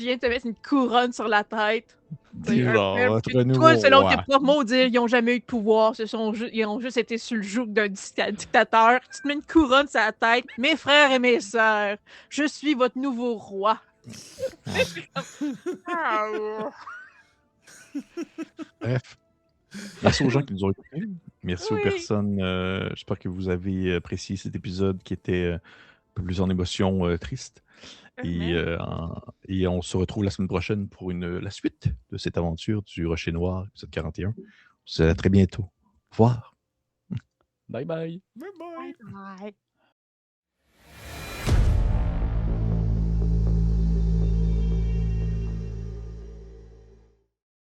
viens de te mettre une couronne sur la tête. Tu sais, un Genre, peuple votre que toi, nouveau selon roi. tes propres mots, dire ils n'ont jamais eu de pouvoir, ils ont juste été sur le joug d'un dictateur. Tu te mets une couronne sur la tête. Mes frères et mes sœurs, je suis votre nouveau roi. Ah, Bref. Merci aux gens qui nous ont écoutés. Merci aux Oui. personnes. J'espère que vous avez apprécié cet épisode qui était un peu plus en émotion triste. Et on se retrouve la semaine prochaine pour la suite de cette aventure du Rocher Noir, épisode 41. On se dit à très bientôt. Au revoir. Bye bye. Bye bye. Bye bye.